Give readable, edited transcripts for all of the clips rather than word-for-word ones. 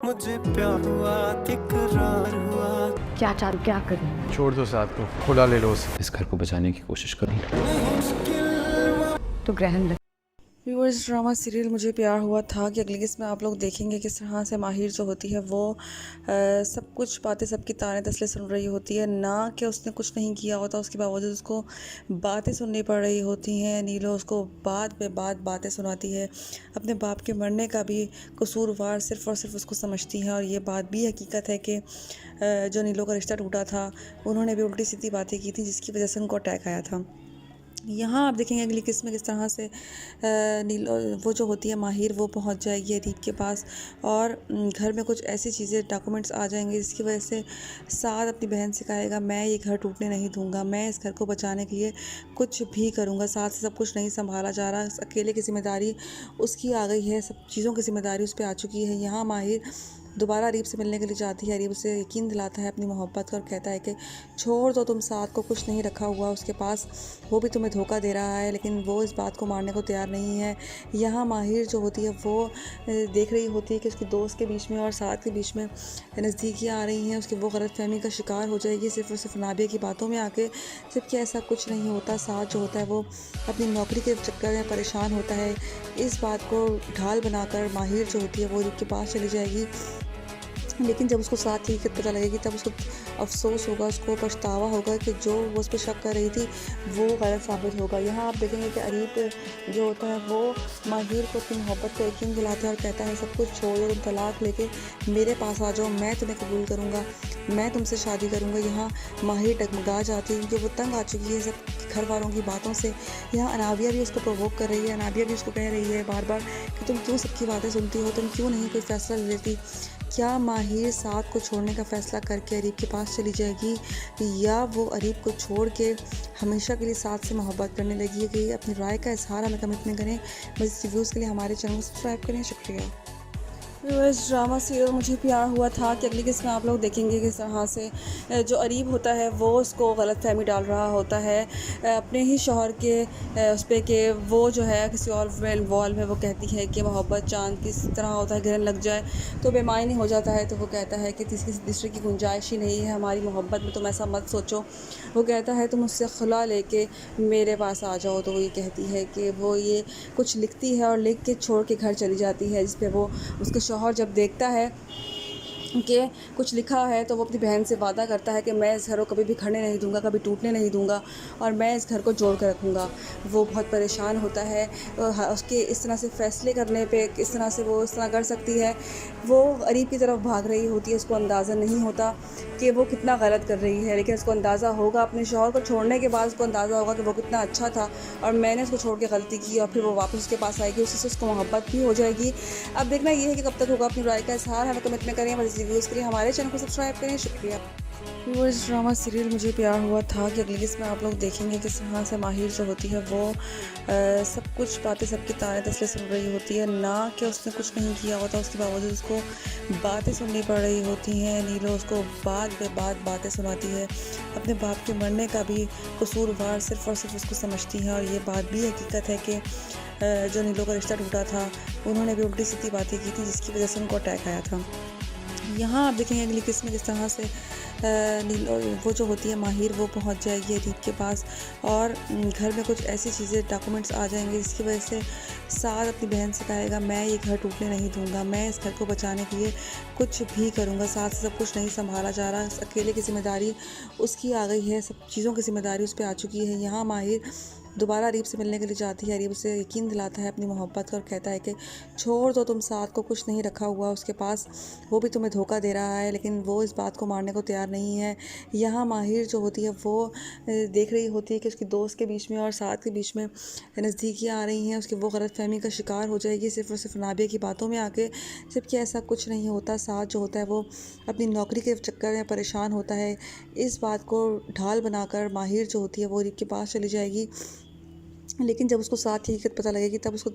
मुझे प्यार हुआ, इकरार हुआ। क्या चालू क्या करूँ? छोड़ दो साथ को, खुला ले लो उसे। इस घर को बचाने की कोशिश करूँ। तो ग्रहण लग। व्यूअर्स, ड्रामा सीरियल मुझे प्यार हुआ था कि अगली किस्त में आप लोग देखेंगे किस तरह से माहिर जो होती है वो सब कुछ बातें, सबकी ताने तसले सुन रही होती है। ना कि उसने कुछ नहीं किया होता, उसके बावजूद उसको बातें सुननी पड़ रही होती हैं। नीलो उसको बात पे बात बातें सुनाती है। अपने बाप के मरने का भी कसूरवार सिर्फ़ और सिर्फ उसको समझती है। और ये बात भी हकीकत है कि जो नीलो का रिश्ता टूटा था, उन्होंने भी उल्टी सीधी बातें की थी जिसकी वजह से उनको अटैक आया था। यहाँ आप देखेंगे अगली किस्त में किस तरह से नीलो वो जो होती है माहिर, वो पहुँच जाएगी अरीब के पास और घर में कुछ ऐसी चीज़ें, डॉक्यूमेंट्स आ जाएंगे जिसकी वजह से साद अपनी बहन से कहेगा, मैं ये घर टूटने नहीं दूंगा, मैं इस घर को बचाने के लिए कुछ भी करूँगा। साथ से सब कुछ नहीं संभाला जा रहा, अकेले की जिम्मेदारी उसकी आ गई है, सब चीज़ों की जिम्मेदारी उस पर आ चुकी है। यहाँ माहिर दोबारा अरीब से मिलने के लिए जाती है। अरीब उसे यकीन दिलाता है अपनी मोहब्बत का और कहता है कि छोड़ दो तुम, साथ को कुछ नहीं रखा हुआ उसके पास, वो भी तुम्हें धोखा दे रहा है, लेकिन वो इस बात को मानने को तैयार नहीं है। यहाँ माहिर जो होती है वो देख रही होती है कि उसकी दोस्त के बीच में और साथ के बीच में नज़दीकियाँ आ रही हैं। उसकी वो गलतफहमी का शिकार हो जाएगी सिर्फ और सिर्फ नाबिया की बातों में आके, जबकि ऐसा कुछ नहीं होता। साथ जो होता है वो अपनी नौकरी के चक्कर में परेशान होता है। इस बात को ढाल बनाकर माहिर जो होती है वो अरीब के पास चली जाएगी, लेकिन जब उसको साथ ही पता लगेगी तब उसको अफसोस होगा, उसको पछतावा होगा कि जो वो उस पर शक कर रही थी वो गलत साबित होगा। यहाँ आप देखेंगे कि अरीब जो होता है वो माहिर को अपनी मोहब्बत का यकीन दिलाता है और कहता है, सब कुछ छोड़ दो, तुम तलाक लेके मेरे पास आ जाओ, मैं तुम्हें कबूल करूँगा, मैं तुमसे शादी करूँगा। यहाँ माहिर डगमगा जाती है क्योंकि वो तंग आ चुकी है सब घर वालों की बातों से। यहाँ अनाबिया भी उसको प्रोवोक कर रही है, अनाबिया भी उसको कह रही है बार बार कि तुम क्यों सबकी बातें सुनती हो, तुम क्यों नहीं कोई फ़ैसला ले लेती। क्या माहिर साथ को छोड़ने का फ़ैसला करके अरीब के पास चली जाएगी, या वो अरीब को छोड़ के हमेशा के लिए साथ से मोहब्बत करने लगी? कि अपनी राय का इजहार हमें कमेंट में करें। मज़ीद रिव्यूज़ के लिए हमारे चैनल को सब्सक्राइब करें। शुक्रिया। व्यूअर्स, ड्रामा सीरियल मुझे प्यार हुआ था कि अगली किस्त में आप लोग देखेंगे किस तरह से जो अरीब होता है वो उसको गलतफहमी डाल रहा होता है अपने ही शौहर के उस पर कि वो जो है किसी और में इन्वॉल्व है। वो कहती है कि मोहब्बत चांद किस तरह होता है, ग्रहण लग जाए तो बेमानी हो जाता है। तो वो कहता है कि किसी दूसरे की गुंजाइश ही नहीं है हमारी मोहब्बत में, तुम ऐसा मत सोचो। वो कहता है तुम मुझसे खुला लेके मेरे पास आ जाओ। तो वो ये कहती है कि वो ये कुछ लिखती है और लिख के छोड़ के घर चली जाती है, जिस पर वो उसके शौहर जब देखता है कि कुछ लिखा है तो वो अपनी बहन से वादा करता है कि मैं इस घर को कभी भी खड़ने नहीं दूंगा, कभी टूटने नहीं दूंगा और मैं इस घर को जोड़ कर रखूँगा। वो बहुत परेशान होता है उसके इस तरह से फ़ैसले करने पे, किस तरह से वो इस तरह कर सकती है। वो अरीब की तरफ भाग रही होती है, उसको अंदाज़ा नहीं होता कि वो कितना गलत कर रही है, लेकिन उसको अंदाज़ा होगा अपने शौहर को छोड़ने के बाद, उसको अंदाज़ा होगा कि वो कितना अच्छा था और मैंने उसको छोड़ के गलती की। और फिर वो वापस उसके पास आएगी, उससे उसको मोहब्बत भी हो जाएगी। अब देखना ये है कि कब तक होगा। अपनी राय का इजहार हमें कमेंट में करें। मज़ीद रिव्यूज़ के लिए हमारे चैनल को सब्सक्राइब करें। शुक्रिया। व्यूअर्स, ड्रामा सीरियल मुझे प्यार हुआ था कि अगली किस्त में आप लोग देखेंगे किस तरह से माहिर जो होती है वो सब कुछ बातें, सबकी ताने तसले सुन रही होती है। ना कि उसने कुछ नहीं किया होता, उसके बावजूद उसको बातें सुननी पड़ रही होती हैं। नीलो उसको बात पे बात बातें सुनाती है। अपने बाप के मरने का भी कसूरवार सिर्फ और सिर्फ उसको समझती है। और ये बात भी हकीकत है कि जो नीलो का रिश्ता टूटा था, उन्होंने भी उल्टी सीधी बातें की थी जिसकी वजह से उनको अटैक आया था। यहाँ आप देखेंगे अगली किस्त में किस तरह से वो जो होती है माहिर, वो पहुँच जाएगी अरीब के पास और घर में कुछ ऐसी चीज़ें, डॉक्यूमेंट्स आ जाएंगे जिसकी वजह से साद अपनी बहन से कहेगा, मैं ये घर टूटने नहीं दूंगा, मैं इस घर को बचाने के लिए कुछ भी करूँगा। साथ से सब कुछ नहीं संभाला जा रहा, अकेले की जिम्मेदारी उसकी आ गई है, सब चीज़ों की जिम्मेदारी उस पर आ चुकी है। यहाँ माहिर दोबारा अरीब से मिलने के लिए जाती है। अरीब उसे यकीन दिलाता है अपनी मोहब्बत का और कहता है कि छोड़ दो तुम, साथ को कुछ नहीं रखा हुआ उसके पास, वो भी तुम्हें धोखा दे रहा है, लेकिन वो इस बात को मानने को तैयार नहीं है। यहाँ माहिर जो होती है वो देख रही होती है कि उसकी दोस्त के बीच में और साथ के बीच में नज़दीकियाँ आ रही हैं। उसकी वो गलतफहमी का शिकार हो जाएगी सिर्फ और सिर्फ नाबिया की बातों में आके, जबकि ऐसा कुछ नहीं होता। साथ जो होता है वो अपनी नौकरी के चक्कर में परेशान होता है। इस बात को ढाल बनाकर माहिर जो होती है वो अरीब के पास चली जाएगी, लेकिन जब उसको साथ ही पता लगेगी तब उसको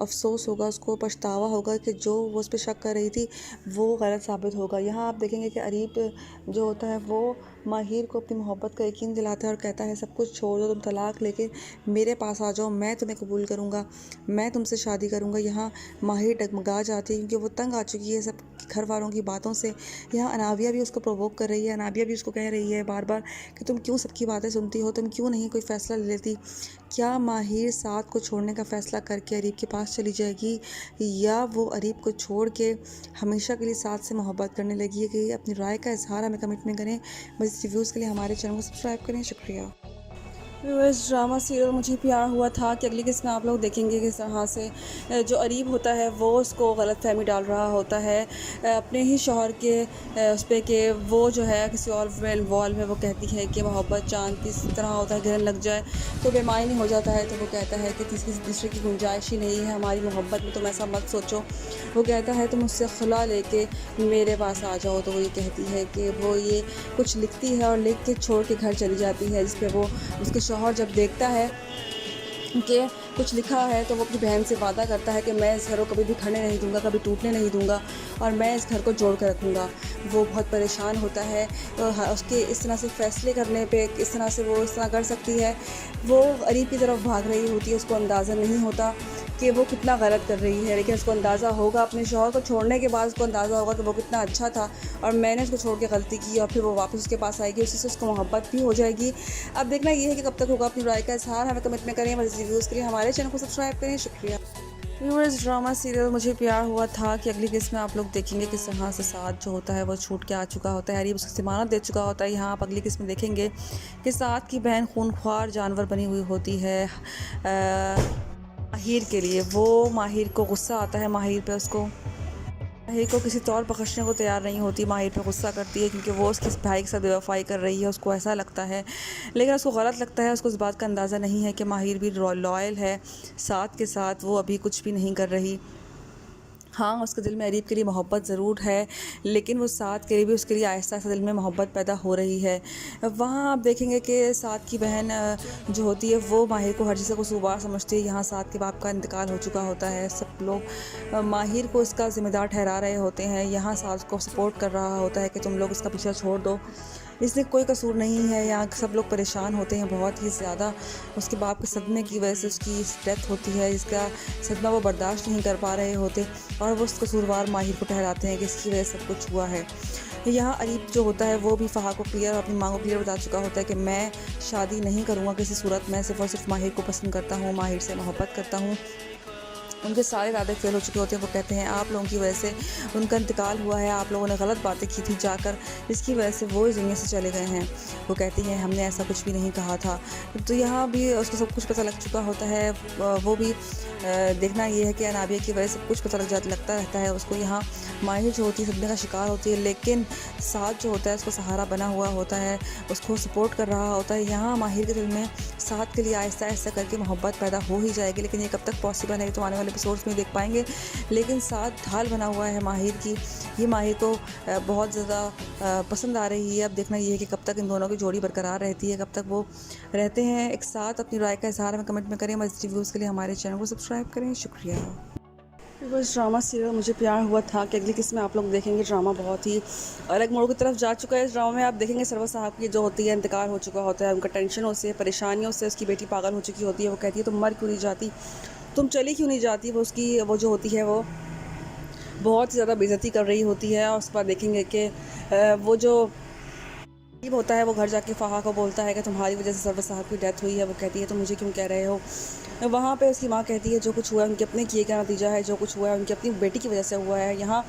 अफसोस होगा, उसको पछतावा होगा कि जो वो उस पर शक कर रही थी वो गलत साबित होगा। यहाँ आप देखेंगे कि अरीब जो होता है वो माहिर को अपनी मोहब्बत का यकीन दिलाता है और कहता है सब कुछ छोड़ दो, तुम तलाक लेके मेरे पास आ जाओ, मैं तुम्हें कबूल करूँगा, मैं तुमसे शादी करूँगा। यहाँ माहिर डगमगा जाती है क्योंकि वो तंग आ चुकी है सब घर वालों की बातों से। यहाँ अनाबिया भी उसको प्रोवोक कर रही है, अनाबिया भी उसको कह रही है बार बार कि तुम क्यों सबकी बातें सुनती हो, तुम क्यों नहीं कोई फ़ैसला ले लेती। क्या माहिर साद को छोड़ने का फ़ैसला करके अरीब के पास चली जाएगी या वो अरीब को छोड़ के हमेशा के लिए साद से मोहब्बत करने लगी है? कि अपनी राय का इजहार हमें कमेंट में करें। मज़ीद रिव्यूज़ के लिए हमारे चैनल को सब्सक्राइब करें। शुक्रिया। व्यूअर्स, ड्रामा सीरियल मुझे प्यार हुआ था कि अगली किस्त में आप लोग देखेंगे किस तरह से जो अरीब होता है वो उसको गलतफहमी डाल रहा होता है अपने ही शौहर के उस पर कि वो जो है किसी और में इन्वॉल्व है। वो कहती है कि मोहब्बत चांद किस तरह होता है, गिरन लग जाए तो बेमानी हो जाता है। तो वो कहता है कि किसी दूसरे की गुंजाइश ही नहीं है हमारी मोहब्बत में, तुम ऐसा मत सोचो। वो कहता है तुम मुझसे खुला लेके मेरे पास आ जाओ। तो वो ये कहती है कि वो ये कुछ लिखती है और लिख के छोड़ के घर चली जाती है, जिस पर वो उसके शौहर जब देखता है कि कुछ लिखा है तो वो अपनी बहन से वादा करता है कि मैं इस घर को कभी भी खड़े नहीं दूंगा, कभी टूटने नहीं दूंगा और मैं इस घर को जोड़ कर रखूँगा। वो बहुत परेशान होता है उसके इस तरह से फ़ैसले करने पे, इस तरह से वो इस तरह कर सकती है। वो अरीब की तरफ भाग रही होती है, उसको अंदाज़ा नहीं होता कि वो कितना गलत कर रही है, लेकिन उसको अंदाज़ा होगा अपने शौहर को छोड़ने के बाद उसको अंदाज़ा होगा कि वो कितना अच्छा था और मैंने उसको छोड़ के गलती की और फिर वो वापस उसके पास आएगी, उसी से उसको मोहब्बत भी हो जाएगी। अब देखना ये है कि कब तक होगा। अपनी राय का इजहार हमें कमेंट में करें। मज़ीद रिव्यूज़ के लिए हमारे चैनल को सब्सक्राइब करें। शुक्रिया। व्यूअर्स, ड्रामा सीरियल मुझे प्यार हुआ था कि अगली किस्त में आप लोग देखेंगे किस तरह से साद जो होता है वो छूट के आ चुका होता है, अरीब उसकी ज़मानत दे चुका होता है। यहाँ आप अगली किस्त में देखेंगे कि साद की बहन खूनख्वार जानवर बनी हुई होती है माहिर के लिए। वो माहिर को गुस्सा आता है माहिर पे, उसको माहिर को किसी तौर बख्शने को तैयार नहीं होती, माहिर पे गुस्सा करती है क्योंकि वो उसके भाई के साथ बेवफाई कर रही है। उसको ऐसा लगता है, लेकिन उसको गलत लगता है। उसको इस बात का अंदाज़ा नहीं है कि माहिर भी लॉयल है साथ के साथ, वो अभी कुछ भी नहीं कर रही। हाँ, उसके दिल में अरीब के लिए मोहब्बत ज़रूर है, लेकिन वो साद के लिए भी उसके लिए आहिस्ता आहिस्ता दिल में मोहब्बत पैदा हो रही है। वहाँ आप देखेंगे कि साद की बहन जो होती है वो माहिर को हर चीज़ को कसूरवार समझती है। यहाँ साद के बाप का इंतकाल हो चुका होता है, सब लोग माहिर को इसका ज़िम्मेदार ठहरा रहे होते हैं। यहाँ साद को सपोर्ट कर रहा होता है कि तुम लोग इसका पीछा छोड़ दो, इसलिए कोई कसूर नहीं है। यहाँ सब लोग परेशान होते हैं बहुत ही ज़्यादा। उसके बाप के सदमे की वजह से उसकी डेथ होती है, इसका सदमा वो बर्दाश्त नहीं कर पा रहे होते और वो उस कसूरवार माहिर को ठहराते हैं कि इसकी वजह से सब कुछ हुआ है। यहाँ अरीब जो होता है वो भी फ़हा को क्लियर, अपनी माँ को क्लियर बता चुका होता है कि मैं शादी नहीं करूँगा किसी सूरत में, सिर्फ़ और सिर्फ माहिर को पसंद करता हूँ, माहिर से मोहब्बत करता हूँ। उनके सारे इरादे फेल हो चुके होते हैं। वो कहते हैं आप लोगों की वजह से उनका इंतकाल हुआ है, आप लोगों ने गलत बातें की थी जाकर, जिसकी वजह से वो इस दुनिया से चले गए हैं। वो कहती हैं हमने ऐसा कुछ भी नहीं कहा था। तो यहाँ भी उसको सब कुछ पता लग चुका होता है। वो भी देखना ये है कि अनाबिया की वजह से कुछ पता लगता रहता है उसको। यहाँ माहिर जो होती है सदमे का शिकार होती है, लेकिन साद जो होता है उसको सहारा बना हुआ होता है, उसको सपोर्ट कर रहा होता है। यहाँ माहिर के दिल में साद के लिए आहिस्ता आहिस्ता करके मोहब्बत पैदा हो ही जाएगी, लेकिन ये कब तक पॉसिबल है तो आने वाले एपिसोड्स में देख पाएंगे। लेकिन साद ढाल बना हुआ है माहिर की, ये माहिर को बहुत ज़्यादा पसंद आ रही है। अब देखना ये है कि कब तक इन दोनों की जोड़ी बरकरार रहती है, कब तक वो रहते हैं एक साथ। अपनी राय का इजहार हमें कमेंट में करें। मज़ीद रिव्यूज़ के लिए हमारे चैनल को सब्सक्राइब करें। शुक्रिया। बस ड्रामा सीरियल मुझे प्यार हुआ था कि अगली किस्त में आप लोग देखेंगे ड्रामा बहुत ही अलग मोड़ की तरफ जा चुका है। इस ड्रामा में आप देखेंगे सरवर साहब की जो होती है इंतकाल हो चुका होता है, उनका टेंशनों से परेशानियों से उसकी बेटी पागल हो चुकी होती है। वो कहती है तुम मर क्यों नहीं जाती, तुम चली क्यों नहीं जाती। वो उसकी वो जो होती है वो बहुत ही ज़्यादा बेइज्जती कर रही होती है। और उसके बाद देखेंगे कि वो जो अजीब होता है वो घर जाके फ़हा को बोलता है कि तुम्हारी वजह से सरवर साहब की डेथ हुई है। वो कहती है तो मुझे क्यों कह रहे हो। वहाँ पे उसकी माँ कहती है जो कुछ हुआ है उनके अपने किए का नतीजा है, जो कुछ हुआ है उनकी अपनी बेटी की वजह से हुआ है। यहाँ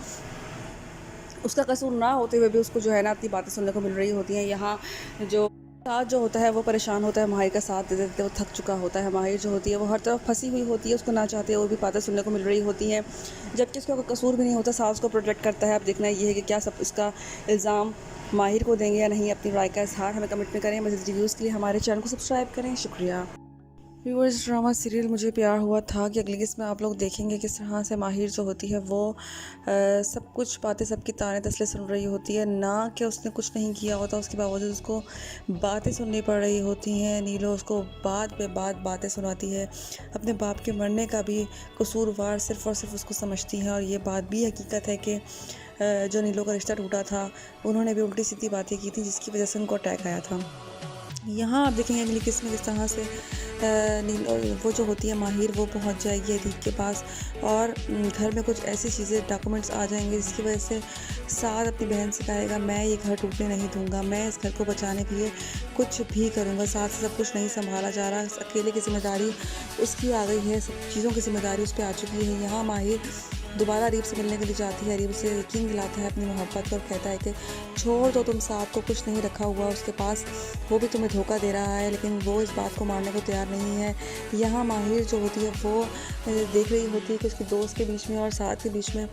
उसका कसूर ना होते हुए भी उसको जो है ना इतनी बातें सुनने को मिल रही होती हैं। यहाँ जो साथ जो होता है वो परेशान होता है, माहिर का साथ दे देते वो थक चुका होता है। माहिर जो होती है वो हर तरफ फंसी हुई होती है, उसको ना चाहते वो भी बातें सुनने को मिल रही होती हैं, जबकि उसका कोई कसूर भी नहीं होता। साथ उसको प्रोटेक्ट करता है। अब देखना ये है कि क्या सब इसका इल्ज़ाम माहिर को देंगे या नहीं। अपनी राय का इजहार हमें कमेंट में करें। मज़ीद रिव्यूज़ के लिए हमारे चैनल को सब्सक्राइब करें। शुक्रिया। व्यूअर्स, ड्रामा सीरियल मुझे प्यार हुआ था कि अगली किस्त में आप लोग देखेंगे किस तरह से माहिर जो होती है वो सब कुछ बातें सबकी ताने तसले सुन रही होती है, ना कि उसने कुछ नहीं किया होता, उसके बावजूद उसको बातें सुननी पड़ रही होती हैं। नीलो उसको बात पे बातें सुनाती है, अपने बाप के मरने का भी कसूरवार सिर्फ़ और सिर्फ उसको समझती है। और ये बात भी हकीकत है कि जो नीलो का रिश्ता टूटा था, उन्होंने भी उल्टी सीधी बातें की थी जिसकी वजह से उनको अटैक आया था। यहाँ आप देखेंगे अगली किस्त में किस तरह से वो जो होती है माहिर, वो पहुंच जाएगी अरीब के पास और घर में कुछ ऐसी चीज़ें डॉक्यूमेंट्स आ जाएंगे जिसकी वजह से साद अपनी बहन से कहेगा मैं ये घर टूटने नहीं दूंगा, मैं इस घर को बचाने के लिए कुछ भी करूँगा। साथ से सब कुछ नहीं संभाला जा रहा, अकेले की जिम्मेदारी उसकी आ गई है, सब चीज़ों की जिम्मेदारी उस पर आ चुकी है। यहाँ माहिर दोबारा अरीब से मिलने के लिए जाती है, अरीब से यकीन दिलाता है अपनी मोहब्बत को और कहता है कि छोड़ दो तुम, साथ को कुछ नहीं रखा हुआ उसके पास, वो भी तुम्हें धोखा दे रहा है, लेकिन वो इस बात को मानने को तैयार नहीं है। यहाँ माहिर जो होती है वो देख रही होती है कि उसके दोस्त के बीच में और साथ के बीच में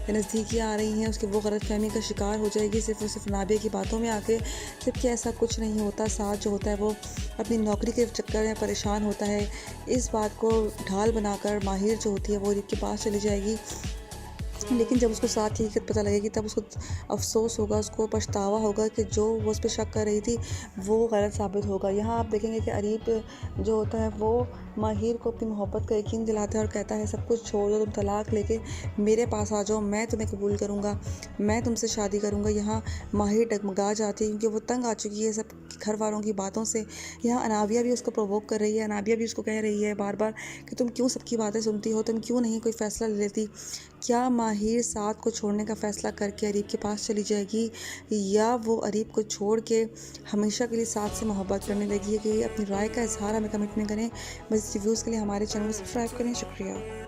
नज़दीकियाँ आ रही हैं, उसकी वो गलतफहमी का शिकार हो जाएगी सिर्फ और सिर्फ नाबिया की बातों में आके। जबकि ऐसा कुछ नहीं होता, साथ जो होता है वो अपनी नौकरी के चक्कर में परेशान होता है। इस बात को ढाल बनाकर माहिर जो होती है वो अरीब के पास चली जाएगी, लेकिन जब उसको साथ ही पता लगेगी तब उसको अफसोस होगा, उसको पछतावा होगा कि जो वो उस पर शक कर रही थी वो गलत साबित होगा। यहाँ आप देखेंगे कि अरीब जो होता है वो माहिर को अपनी मोहब्बत का यकीन दिलाता है और कहता है सब कुछ छोड़ दो, तुम तलाक लेके मेरे पास आ जाओ, मैं तुम्हें कबूल करूँगा, मैं तुमसे शादी करूँगा। यहाँ माहिर डगमगा जाती है क्योंकि वो तंग आ चुकी है सब घर वालों की बातों से। यहाँ अनाबिया भी उसको प्रोवोक कर रही है, अनाबिया भी उसको कह रही है बार बार कि तुम क्यों सबकी बातें सुनती हो, तुम क्यों नहीं कोई फ़ैसला ले लेती। क्या माहिर साथ को छोड़ने का फ़ैसला करके अरीब के पास चली जाएगी या वो अरीब को छोड़ के हमेशा के लिए साथ से मोहब्बत करने लगी है? कि अपनी राय का इजहार हमें कमेंट में करें। बस रिव्यूज़ के लिए हमारे चैनल को सब्सक्राइब करें। शुक्रिया।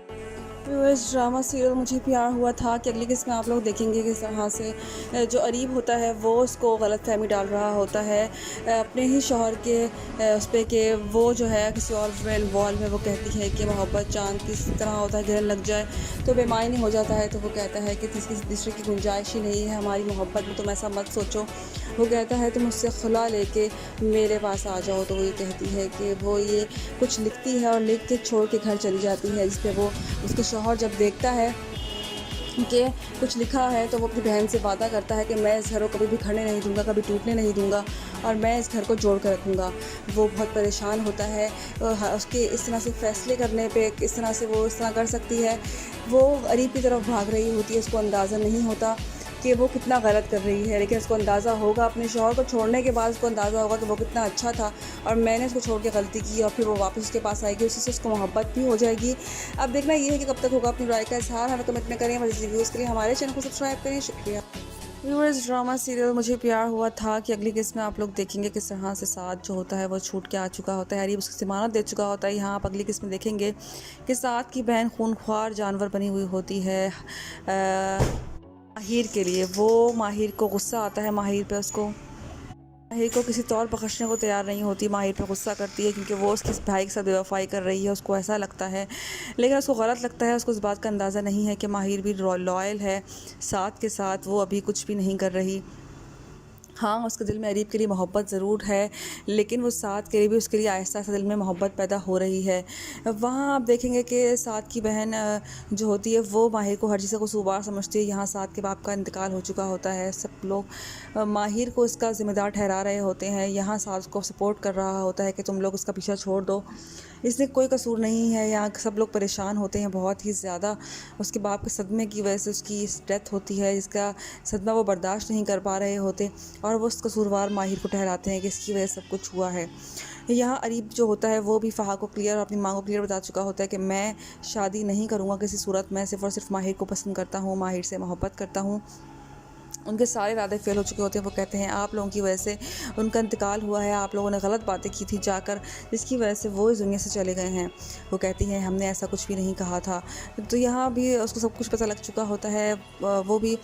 इस ड्रामा सीरियल मुझे प्यार हुआ था कि अगली किस्त में आप लोग देखेंगे किस तरह से जो अरीब होता है वो उसको गलतफहमी डाल रहा होता है अपने ही शौहर के उस पर कि वो जो है किसी और में इन्वॉल्व है। वो कहती है कि मोहब्बत चांद किस तरह होता है, गिरन लग जाए तो बेमानी हो जाता है। तो वो कहता है कि किसी दूसरे की गुंजाइश ही नहीं है हमारी मोहब्बत में, तुम ऐसा मत सोचो। वो कहता है तुम उससे खुला लेके मेरे पास आ जाओ। तो वो ये कहती है कि वो ये कुछ लिखती है और लिख के छोड़ के घर चली जाती है, जिस पर वो उसके शौहर जब देखता है कि कुछ लिखा है तो वो अपनी बहन से वादा करता है कि मैं इस घर को कभी भी खड़े नहीं दूंगा, कभी टूटने नहीं दूंगा और मैं इस घर को जोड़ कर रखूँगा। वो बहुत परेशान होता है उसके इस तरह से फ़ैसले करने पे, किस तरह से वो इस तरह कर सकती है। वो अरीब की तरफ भाग रही होती है, उसको अंदाज़ा नहीं होता कि वो कितना गलत कर रही है, लेकिन उसको अंदाज़ा होगा अपने शौहर को छोड़ने के बाद उसको अंदाज़ा होगा कि वो कितना अच्छा था और मैंने उसको छोड़ के गलती की और फिर वो वापस उसके पास आएगी, उसी से उसको मोहब्बत भी हो जाएगी। अब देखना ये है कि कब तक होगा। अपनी राय का इजहार हमें कमेंट में करें। मज़ीद रिव्यूज़ के लिए हमारे चैनल को सब्सक्राइब करें। शुक्रिया। व्यूअर्स, ड्रामा सीरियल मुझे प्यार हुआ था कि अगली किस्त में आप लोग देखेंगे किस तरह से साथ जो होता है वो छूट के आ चुका होता है, अरीब उसकी ज़मानत दे चुका होता है। यहाँ आप अगली किस्त में देखेंगे कि साथ की बहन खूनख्वार जानवर बनी हुई होती है माहिर के लिए। वो माहिर को गुस्सा आता है माहिर पे, उसको माहिर को किसी तौर बख्शने को तैयार नहीं होती, माहिर पे गुस्सा करती है क्योंकि वो उसके भाई के साथ बेवफाई कर रही है। उसको ऐसा लगता है, लेकिन उसको गलत लगता है। उसको इस बात का अंदाज़ा नहीं है कि माहिर भी लॉयल है साथ के साथ, वो अभी कुछ भी नहीं कर रही। हाँ, उसके दिल में अरीब के लिए मोहब्बत ज़रूर है, लेकिन वो साथ के लिए भी उसके लिए आहिस्ता आहिस्ता दिल में मोहब्बत पैदा हो रही है। वहाँ आप देखेंगे कि साथ की बहन जो होती है वो माहिर को हर चीज़ को कसूरवार समझती है। यहाँ साथ के बाप का इंतकाल हो चुका होता है, सब लोग माहिर को इसका ज़िम्मेदार ठहरा रहे होते हैं। यहाँ साथ को सपोर्ट कर रहा होता है कि तुम लोग उसका पीछा छोड़ दो, इसने कोई कसूर नहीं है। यहाँ सब लोग परेशान होते हैं बहुत ही ज़्यादा, उसके बाप के सदमे की वजह से उसकी डेथ होती है, जिसका सदमा वो बर्दाश्त नहीं कर पा रहे होते और वो उस कसूरवार माहिर को ठहराते हैं कि इसकी वजह से सब कुछ हुआ है। यहाँ अरीब जो होता है वो भी फ़हा को क्लियर और अपनी माँ को क्लियर बता चुका होता है कि मैं शादी नहीं करूँगा किसी सूरत में, सिर्फ़ और सिर्फ माहिर को पसंद करता हूँ, माहिर से मोहब्बत करता हूँ। उनके सारे इरादे फेल हो चुके होते हैं। वो कहते हैं आप लोगों की वजह से उनका इंतकाल हुआ है, आप लोगों ने गलत बातें की थी जाकर, जिसकी वजह से वो इस दुनिया से चले गए हैं। वो कहती हैं हमने ऐसा कुछ भी नहीं कहा था। तो यहाँ भी उसको सब कुछ पता लग चुका होता है। वो भी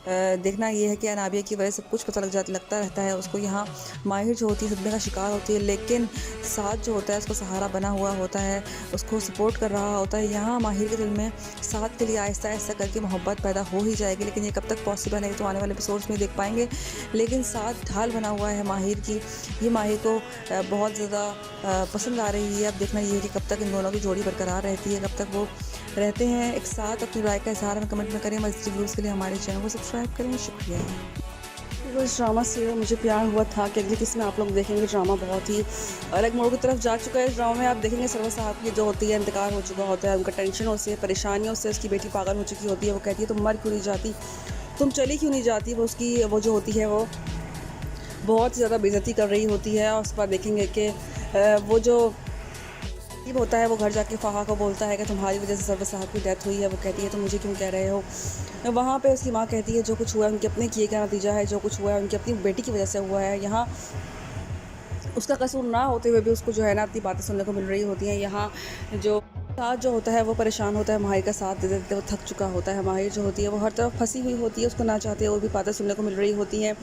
देखना ये है कि अनाबिया की वजह से सब कुछ पता लगता रहता है उसको। यहाँ माहिर जो होती है सदमे का शिकार होती है, लेकिन साथ जो होता है उसको सहारा बना हुआ होता है, उसको सपोर्ट कर रहा होता है। यहाँ माहिर के दिल में साथ के लिए आहिस्ता आहिस्ता करके मोहब्बत पैदा हो ही जाएगी, लेकिन ये कब तक पॉसिबल है तो आने वाले एपिसोड्स में देख पाएंगे। लेकिन साथ ढाल बना हुआ है माहिर की, ये माहिर को बहुत ज़्यादा पसंद आ रही है। अब देखना ये है कि कब तक इन दोनों की जोड़ी बरकरार रहती है, कब तक वो रहते हैं एक साथ। अपनी राय का इजहार हमें कमेंट में करें। मज़ीद व्यूज़ के लिए हमारे चैनल को सब्सक्राइब करें। शुक्रिया। वो इस ड्रामा सीरियल मुझे प्यार हुआ था कि अगली किस्त में आप लोग देखेंगे ड्रामा बहुत ही अलग मोड़ की तरफ जा चुका है। इस ड्रामा में आप देखेंगे सरवर साहब की जो होती है इंतकाल हो चुका होता है, उनका टेंशन होती है, परेशानियों से उसकी बेटी पागल हो चुकी होती है। वो कहती है तुम मर क्यों नहीं जाती, तुम चली क्यों नहीं जाती, वो उसकी वो जो होती है वो बहुत ही ज़्यादा बेइज्जती कर रही होती है। और उसके बाद देखेंगे कि वो जो अजीब होता है वो घर जाके फ़ाहा को बोलता है कि तुम्हारी वजह से सरवर साहब की डेथ हुई है। वो कहती है तुम मुझे क्यों कह रहे हो। वहाँ पे उसकी माँ कहती है जो कुछ हुआ है उनके अपने किए का नतीजा है, जो कुछ हुआ है उनकी अपनी बेटी की वजह से हुआ है। यहाँ उसका कसूर ना होते हुए भी उसको जो है ना इतनी बातें सुनने को मिल रही होती हैं। यहाँ जो साथ जो होता है वो परेशान होता है, माहिर का साथ दे देते वो थक चुका होता है। माहिर जो होती है वो हर तरफ फंसी हुई होती है, उसको ना चाहते हुए भी बातें सुनने को मिल रही होती हैं,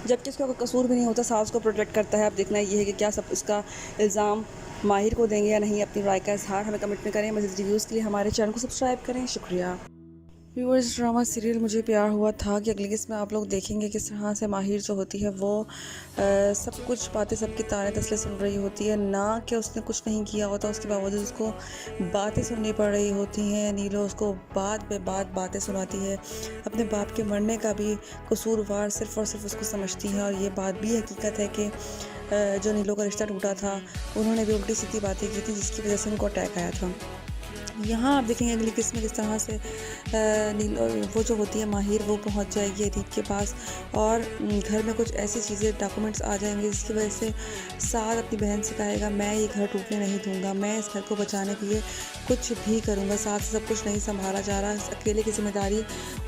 जबकि उसका कोई कसूर भी नहीं होता। सास को प्रोटेक्ट करता है। अब देखना ये है कि क्या सब इसका इल्ज़ाम माहिर को देंगे या नहीं। अपनी राय का इजहार हमें कमेंट में करें। मज़ीद रिव्यूज़ के लिए हमारे चैनल को सब्सक्राइब करें। शुक्रिया। व्यूअर्स, ड्रामा सीरियल मुझे प्यार हुआ था कि अगली किस्त में आप लोग देखेंगे किस तरह से माहिर जो होती है वो सब कुछ बातें सबकी ताने तसले सुन रही होती है, ना कि उसने कुछ नहीं किया होता, उसके बावजूद उसको बातें सुननी पड़ रही होती हैं। नीलो उसको बात पे बात बातें सुनाती है, अपने बाप के मरने का भी कसूरवार सिर्फ़ और सिर्फ उसको समझती है। और ये बात भी हकीकत है कि जो नीलो का रिश्ता टूटा था उन्होंने भी उल्टी सीधी बातें की थी जिसकी वजह से उनको अटैक आया था। यहाँ आप देखेंगे अगली किस्त में किस तरह से वो जो होती है माहिर वो पहुँच जाएगी अरीब के पास, और घर में कुछ ऐसी चीज़ें डॉक्यूमेंट्स आ जाएंगे जिसकी वजह से साद अपनी बहन से कहेगा मैं ये घर टूटने नहीं दूंगा, मैं इस घर को बचाने के लिए कुछ भी करूँगा। साथ से सब कुछ नहीं संभाला जा रहा, अकेले की जिम्मेदारी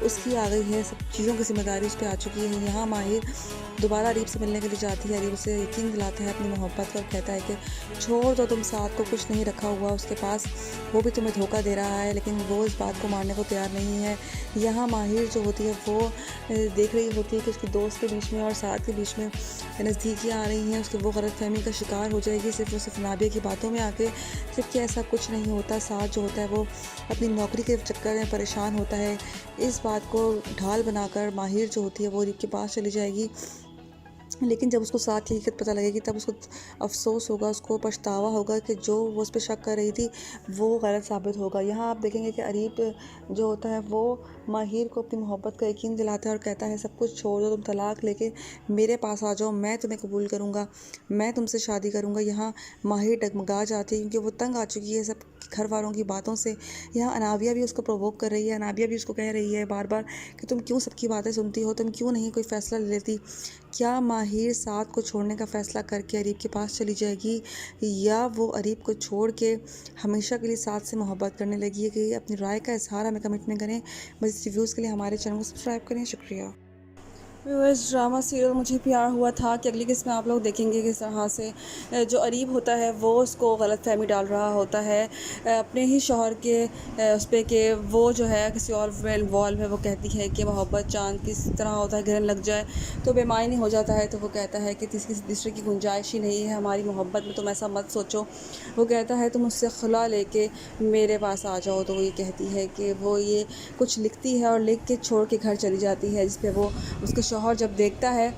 उसकी आ गई है, सब चीज़ों की जिम्मेदारी उस पर आ चुकी है। यहाँ माहिर दोबारा अरीब से मिलने के लिए जाती है, अरीब उसे यकीन दिलाता है अपनी मोहब्बत का और कहता है कि छोड़ दो तुम, साथ को कुछ नहीं रखा हुआ उसके पास, वो भी तुम्हें धोखा दे रहा है, लेकिन वो इस बात को मानने को तैयार नहीं है। यहाँ माहिर जो होती है वो देख रही होती है कि उसके दोस्त के बीच में और साथ के बीच में नज़दीकियाँ आ रही हैं, उसकी वो गलतफहमी का शिकार हो जाएगी सिर्फ और सिर्फ नाबिया की बातों में आके, जबकि ऐसा कुछ नहीं होता। साथ जो होता है वो अपनी नौकरी के चक्कर में परेशान होता है। इस बात को ढाल बनाकर माहिर जो होती है वो अरीब के पास चली जाएगी, लेकिन जब उसको साथ की हकीकत पता लगेगी तब उसको अफसोस होगा, उसको पछतावा होगा कि जो वो उस पर शक कर रही थी वो गलत साबित होगा। यहाँ आप देखेंगे कि अरीब जो होता है वो माहिर को अपनी मोहब्बत का यकीन दिलाता है और कहता है सब कुछ छोड़ दो, तुम तलाक लेके मेरे पास आ जाओ, मैं तुम्हें कबूल करूँगा, मैं तुमसे शादी करूँगा। यहाँ माहिर डगमगा जाती है क्योंकि वो तंग आ चुकी है सब घर वालों की बातों से। यहाँ अनाबिया भी उसको प्रोवोक कर रही है, अनाबिया भी उसको कह रही है बार बार कि तुम क्यों सबकी बातें सुनती हो, तुम क्यों नहीं कोई फ़ैसला ले लेती। क्या माहिर साथ को छोड़ने का फ़ैसला करके अरीब के पास चली जाएगी, या वो अरीब को छोड़ के हमेशा के लिए साथ से मोहब्बत करने लगी है? कि अपनी राय का इजहार हमें कमेंट में करें। बस रिव्यूज़ के लिए हमारे चैनल को सब्सक्राइब करें। शुक्रिया। व्यूअर्स, ड्रामा सीरियल मुझे प्यार हुआ था कि अगली किस्त में आप लोग देखेंगे किस तरह से जो अरीब होता है वो उसको गलत फहमी डाल रहा होता है अपने ही शौहर के उस पर कि वो जो है किसी और में इन्वॉल्व है। वो कहती है कि मोहब्बत चांद किस तरह होता है, गिरने लग जाए तो बेमानी हो जाता है, तो वो कहता है कि किसी दूसरे की गुंजाइश ही नहीं है हमारी मोहब्बत में, तुम ऐसा मत सोचो। वो कहता है तुम उससे खुला लेके मेरे पास आ जाओ। तो वो ये कहती है कि वो ये कुछ लिखती है और लिख के छोड़ के घर चली जाती है, जिस पर वो उसके शौहर जब देखता है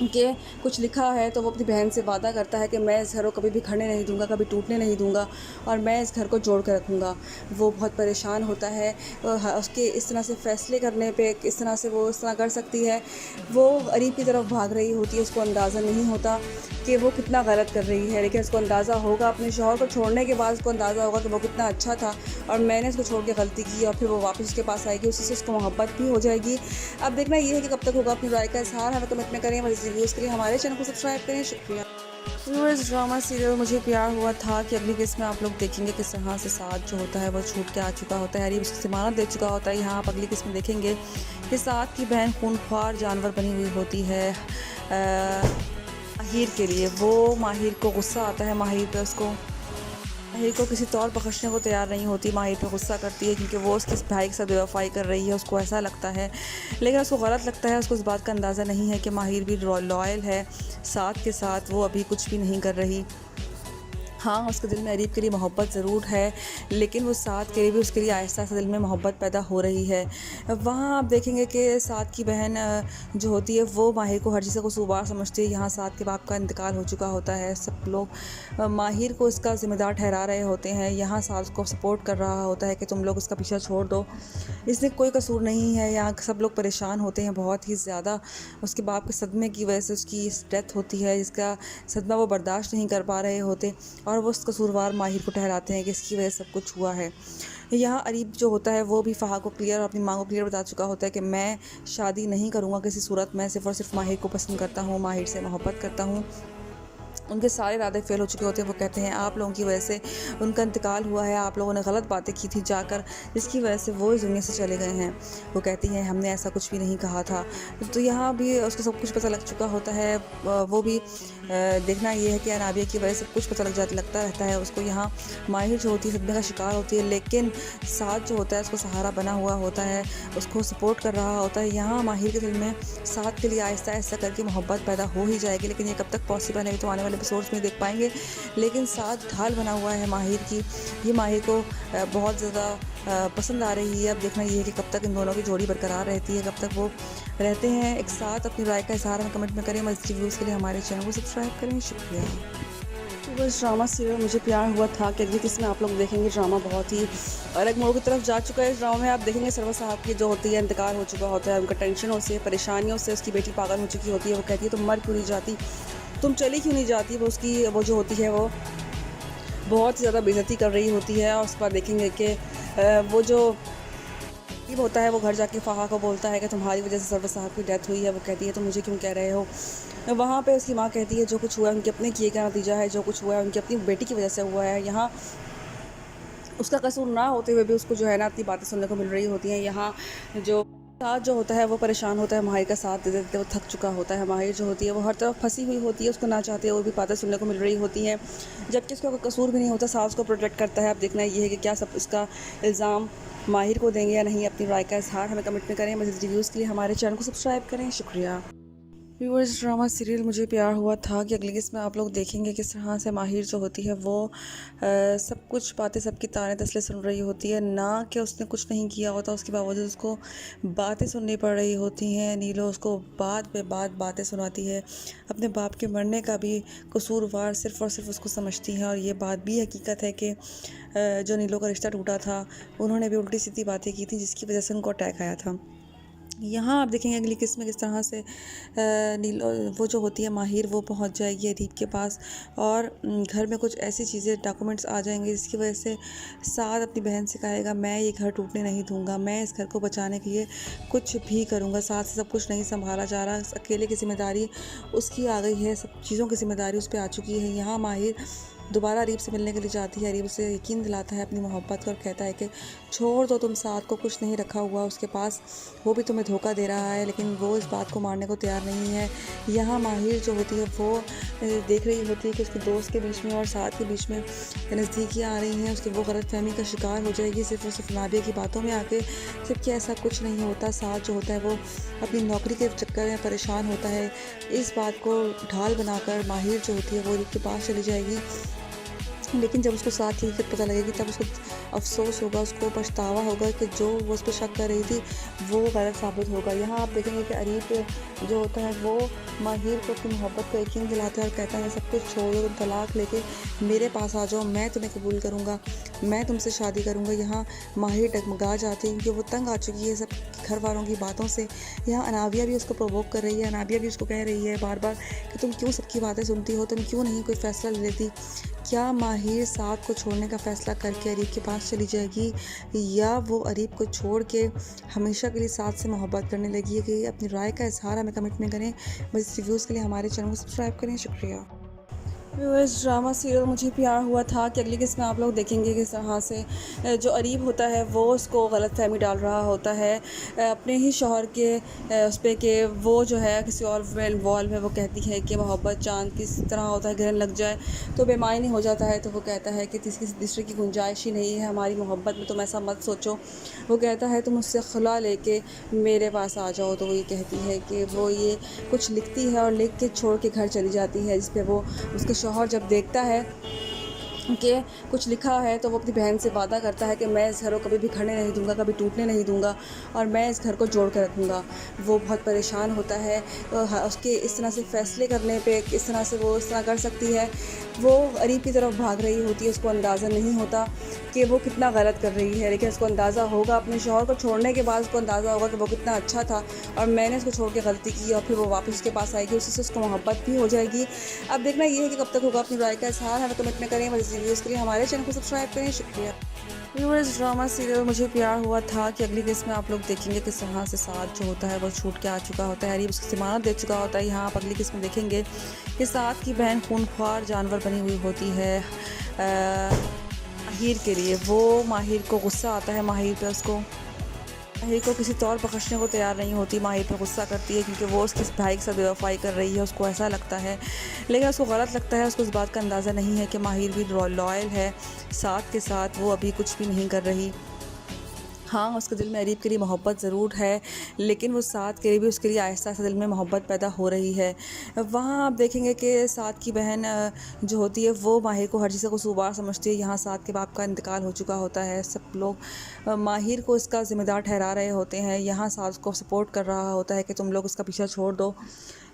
कि कुछ लिखा है तो वो अपनी बहन से वादा करता है कि मैं इस घर को कभी भी खड़े नहीं दूंगा, कभी टूटने नहीं दूंगा और मैं इस घर को जोड़ कर रखूँगा। वो बहुत परेशान होता है उसके इस तरह से फ़ैसले करने पे, इस तरह से वो इस तरह कर सकती है। वो अरीब की तरफ भाग रही होती है, उसको अंदाज़ा नहीं होता कि वो कितना गलत कर रही है, लेकिन उसको अंदाज़ा होगा अपने शौहर को छोड़ने के बाद, उसको अंदाज़ा होगा कि वो कितना अच्छा था और मैंने उसको छोड़ के गलती की, और फिर वो वापस उसके पास आएगी, उसी से उसको मोहब्बत भी हो जाएगी। अब देखना ये है कि कब तक होगा। अपनी राय का इजहार हमें कमेंट में करें। मज़ीद रिव्यूज़ के लिए हमारे चैनल को सब्सक्राइब करें। शुक्रिया। व्यूअर्स, ड्रामा सीरियल मुझे प्यार हुआ था कि अगली किस्त में आप लोग देखेंगे किस तरह से साथ जो होता है वो छूट के आ चुका होता है, अरीब उसको ज़मानत दे चुका होता है। यहाँ आप अगली किस्त में देखेंगे कि साथ की बहन खूनख्वार जानवर बनी हुई होती है माहिर के लिए। वो माहिर को गुस्सा आता है माहिर पे, उसको माहिर को किसी तौर बख्शने को तैयार नहीं होती, माहिर पे गुस्सा करती है क्योंकि वो उसके भाई के साथ बेवफाई कर रही है, उसको ऐसा लगता है, लेकिन उसको गलत लगता है। उसको इस बात का अंदाज़ा नहीं है कि माहिर भी लॉयल है साथ के साथ, वो अभी कुछ भी नहीं कर रही। हाँ, उसके दिल में अरीब के लिए मोहब्बत ज़रूर है, लेकिन वो साथ के लिए भी उसके लिए आहिस्ता आहिस्ता दिल में मोहब्बत पैदा हो रही है। वहाँ आप देखेंगे कि साथ की बहन जो होती है वो माहिर को हर चीज़ को कसूरवार समझती है। यहाँ साथ के बाप का इंतकाल हो चुका होता है, सब लोग माहिर को इसका ज़िम्मेदार ठहरा रहे होते हैं। यहाँ साथ को सपोर्ट कर रहा होता है कि तुम लोग उसका पीछा छोड़ दो, इससे कोई कसूर नहीं है। यहाँ सब लोग परेशान होते हैं बहुत ही ज़्यादा, उसके बाप के सदमे की वजह से उसकी डेथ होती है, जिसका सदमा वो बर्दाश्त नहीं कर पा रहे होते। और वो उस कसूरवार माहिर को ठहराते हैं कि इसकी वजह से सब कुछ हुआ है। यहाँ अरीब जो होता है वो भी फ़हा को क्लियर और अपनी माँ को क्लियर बता चुका होता है कि मैं शादी नहीं करूँगा किसी सूरत में, सिर्फ़ और सिर्फ माहिर को पसंद करता हूँ, माहिर से मोहब्बत करता हूँ। उनके सारे इरादे फेल हो चुके होते हैं। वो कहते हैं आप लोगों की वजह से उनका इंतकाल हुआ है, आप लोगों ने गलत बातें की थी जाकर, जिसकी वजह से वो इस दुनिया से चले गए हैं। वो कहती हैं हमने ऐसा कुछ भी नहीं कहा था। तो यहाँ भी उसको सब कुछ पता लग चुका होता है। वो भी देखना ये है कि अनाबिया की वजह से कुछ पता लगता रहता है उसको। यहाँ माहिर जो होती है सदमे का शिकार होती है, लेकिन साथ जो होता है उसको सहारा बना हुआ होता है, उसको सपोर्ट कर रहा होता है। यहाँ माहिर के दिल में साथ के लिए आहिस्ता आहिस्ता करके मोहब्बत पैदा हो ही जाएगी, लेकिन ये कब तक पॉसिबल है तो आने वाले एपिसोड्स में देख पाएंगे। लेकिन साथ ढाल बना हुआ है माहिर की, ये माहिर को बहुत ज़्यादा पसंद आ रही है। अब देखना ये है कि कब तक इन दोनों की जोड़ी बरकरार रहती है, कब तक वो रहते हैं एक साथ। अपनी राय का इज़हार हमें कमेंट में करें। मज़ीद रिव्यूज़ के लिए हमारे चैनल को सब्सक्राइब करें। शुक्रिया। वो इस ड्रामा सीरियल मुझे प्यार हुआ था कि अगली किस्म में आप लोग देखेंगे। ड्रामा बहुत ही अलग मोड़ की तरफ जा चुका है। इस ड्रामा में आप देखेंगे सरवर साहब की जो होती है इंतकाल हो चुका होता है, उनका टेंशनों से परेशानियों से उसकी बेटी पागल हो चुकी होती है। वो कहती है तुम मर क्यों नहीं जाती, तुम चली क्यों नहीं जाती। वो जो होती है वो बहुत ज़्यादा बेइज्जती कर रही होती है। और उसके बाद देखेंगे कि वो जो होता है वो घर जाके फ़हा को बोलता है कि तुम्हारी वजह से सरवर साहब की डेथ हुई है। वो कहती है तुम मुझे क्यों कह रहे हो। वहाँ पे उसकी माँ कहती है जो कुछ हुआ है उनके अपने किए का नतीजा है, जो कुछ हुआ है उनकी अपनी बेटी की वजह से हुआ है। यहाँ उसका कसूर ना होते हुए भी उसको जो है ना इतनी बातें सुनने को मिल रही होती हैं। यहाँ जो साथ जो होता है वो परेशान होता है, माहिर का साथ दे देते वो थक चुका होता है। माहिर जो होती है वो हर तरफ फंसी हुई होती है, उसको ना चाहते हुए भी बातें सुनने को मिल रही होती हैं, जबकि उसका कोई कसूर भी नहीं होता। साथ को प्रोटेक्ट करता है। अब देखना ये है कि क्या सब इसका इल्ज़ाम माहिर को देंगे या नहीं। अपनी राय का इज़हार हमें कमेंट में करें। मज़ीद रिव्यूज़ के लिए हमारे चैनल को सब्सक्राइब करें। शुक्रिया। व्यूअर्स, ड्रामा सीरियल मुझे प्यार हुआ था कि अगली किस्म में आप लोग देखेंगे किस तरह से माहिर जो होती है वो सब कुछ बातें सबकी ताने तसले सुन रही होती है, ना कि उसने कुछ नहीं किया होता, उसके बावजूद उसको बातें सुननी पड़ रही होती हैं। नीलो उसको बाद पे बाद बातें सुनाती है, अपने बाप के मरने का भी कसूरवार सिर्फ़ और सिर्फ उसको समझती है। और ये बात भी हकीकत है कि जो नीलो का रिश्ता टूटा था उन्होंने भी उल्टी सीधी बातें की थी, जिसकी वजह से उनको अटैक आया था। यहाँ आप देखेंगे अगली किस्त में किस तरह से वो जो होती है माहिर वो पहुँच जाएगी अरीब के पास, और घर में कुछ ऐसी चीज़ें डॉक्यूमेंट्स आ जाएंगे जिसकी वजह से साद अपनी बहन से कहेगा मैं ये घर टूटने नहीं दूंगा, मैं इस घर को बचाने के लिए कुछ भी करूँगा। साथ से सब कुछ नहीं संभाला जा रहा, अकेले की जिम्मेदारी उसकी आ गई है, सब चीज़ों की जिम्मेदारी उस पर आ चुकी है। यहाँ माहिर दोबारा अरीब से मिलने के लिए जाती है। अरीब उसे यकीन दिलाता है अपनी मोहब्बत को और कहता है कि छोड़ दो तुम, साथ को कुछ नहीं रखा हुआ उसके पास, वो भी तुम्हें धोखा दे रहा है, लेकिन वो इस बात को मानने को तैयार नहीं है। यहाँ माहिर जो होती है वो देख रही होती है कि उसके दोस्त के बीच में और साथ के बीच में नज़दीकियाँ आ रही हैं, उसकी वो गलतफहमी का शिकार हो जाएगी सिर्फ और सिर्फ नाबिया की बातों में आके, जबकि ऐसा कुछ नहीं होता। साथ जो होता है वो अपनी नौकरी के चक्कर में परेशान होता है। इस बात को ढाल बनाकर माहिर जो होती है वो अरीब के पास चली जाएगी, लेकिन जब उसको साथ की हकीकत पता लगेगी तब उसको अफसोस होगा, उसको पछतावा होगा कि जो वो उस पर शक कर रही थी वो गलत साबित होगा। यहाँ आप देखेंगे कि अरीब जो होता है वो माहिर को अपनी मोहब्बत को यकीन दिलाता है और कहता है सब कुछ छोड़ दो, तुम तलाक लेके मेरे पास आ जाओ, मैं तुम्हें कबूल करूँगा, मैं तुमसे शादी करूँगा। यहाँ माहिर डगमगा जाती है क्योंकि वो तंग आ चुकी है सब घर वालों की बातों से। यहाँ अनाबिया भी उसको प्रोवोक कर रही है, अनाबिया भी उसको कह रही है बार बार कि तुम क्यों सबकी बातें सुनती हो, तुम क्यों नहीं कोई फ़ैसला ले लेती। क्या माहिर साथ को छोड़ने का फ़ैसला करके अरीब के पास चली जाएगी, या वो अरीब को छोड़ के हमेशा के लिए साथ से मोहब्बत करने लगी है? कि अपनी राय का इज़हार हमें कमेंट में करें। बस रिव्यूज़ के लिए हमारे चैनल को सब्सक्राइब करें। शुक्रिया। इस ड्रामा सीरियल मुझे प्यार हुआ था कि अगली किस्त में आप लोग देखेंगे किस तरह से जो अरीब होता है वो उसको गलतफहमी डाल रहा होता है अपने ही शौहर के उस पर कि वो जो है किसी और में इन्वॉल्व है। वो कहती है कि मोहब्बत चांद किस तरह होता है, ग्रहण लग जाए तो बेमानी हो जाता है। तो वो कहता है कि किसी दूसरे की गुंजाइश ही नहीं है हमारी मोहब्बत में, तुम ऐसा मत सोचो। वो कहता है तुम उससे खुला लेके मेरे पास आ जाओ। तो वो ये कहती है कि वो ये कुछ लिखती है और लिख के छोड़ के घर चली जाती है, जिस पर वो उसके शौहर जब देखता है कि कुछ लिखा है तो वो अपनी बहन से वादा करता है कि मैं इस घर को कभी भी खड़े नहीं दूंगा, कभी टूटने नहीं दूंगा और मैं इस घर को जोड़ कर रखूँगा। वो बहुत परेशान होता है उसके इस तरह से फ़ैसले करने पे, इस तरह से वो इस तरह कर सकती है। वो अरीब की तरफ भाग रही होती है, उसको अंदाज़ा नहीं होता कि वो कितना गलत कर रही है, लेकिन उसको अंदाज़ा होगा अपने शौहर को छोड़ने के बाद उसको अंदाज़ा होगा कि वो कितना अच्छा था और मैंने उसको छोड़ के गलती की, और फिर वो वापस उसके पास आएगी, उसी से उसको मोहब्बत भी हो जाएगी। अब देखना ये है कि कब तक होगा। अपनी राय का इज़हार हमें कमेंट में करें। मज़ीद वीडियोज़ के लिए हमारे चैनल को सब्सक्राइब करें। शुक्रिया। व्यूअर्स, ड्रामा सीरियल मुझे प्यार हुआ था कि अगली किस्त में आप लोग देखेंगे किस तरह से साथ जो होता है वो छूट के आ चुका होता है, अरीब उसकी ज़मानत दे चुका होता है। यहाँ आप अगली किस्त में देखेंगे कि साथ की बहन खूनख्वार जानवर बनी हुई होती है माहिर के लिए। वो माहिर को गुस्सा आता है माहिर पे, उसको माहिर को किसी तौर बख्शने को तैयार नहीं होती, माहिर पे गुस्सा करती है क्योंकि वो उसके भाई के साथ बेवफाई कर रही है, उसको ऐसा लगता है। लेकिन उसको गलत लगता है, उसको इस बात का अंदाज़ा नहीं है कि माहिर भी लॉयल है साथ के साथ, वो अभी कुछ भी नहीं कर रही। हाँ, उसके दिल में अरीब के लिए मोहब्बत ज़रूर है, लेकिन वो साथ के लिए भी उसके लिए आहिस्ता आहिस्ता दिल में मोहब्बत पैदा हो रही है। वहाँ आप देखेंगे कि साथ की बहन जो होती है वो माहिर को हर चीज़ का कसूरवार समझती है। यहाँ साथ के बाप का इंतकाल हो चुका होता है, सब लोग माहिर को इसका ज़िम्मेदार ठहरा रहे होते हैं। यहाँ साथ को सपोर्ट कर रहा होता है कि तुम लोग इसका पीछा छोड़ दो,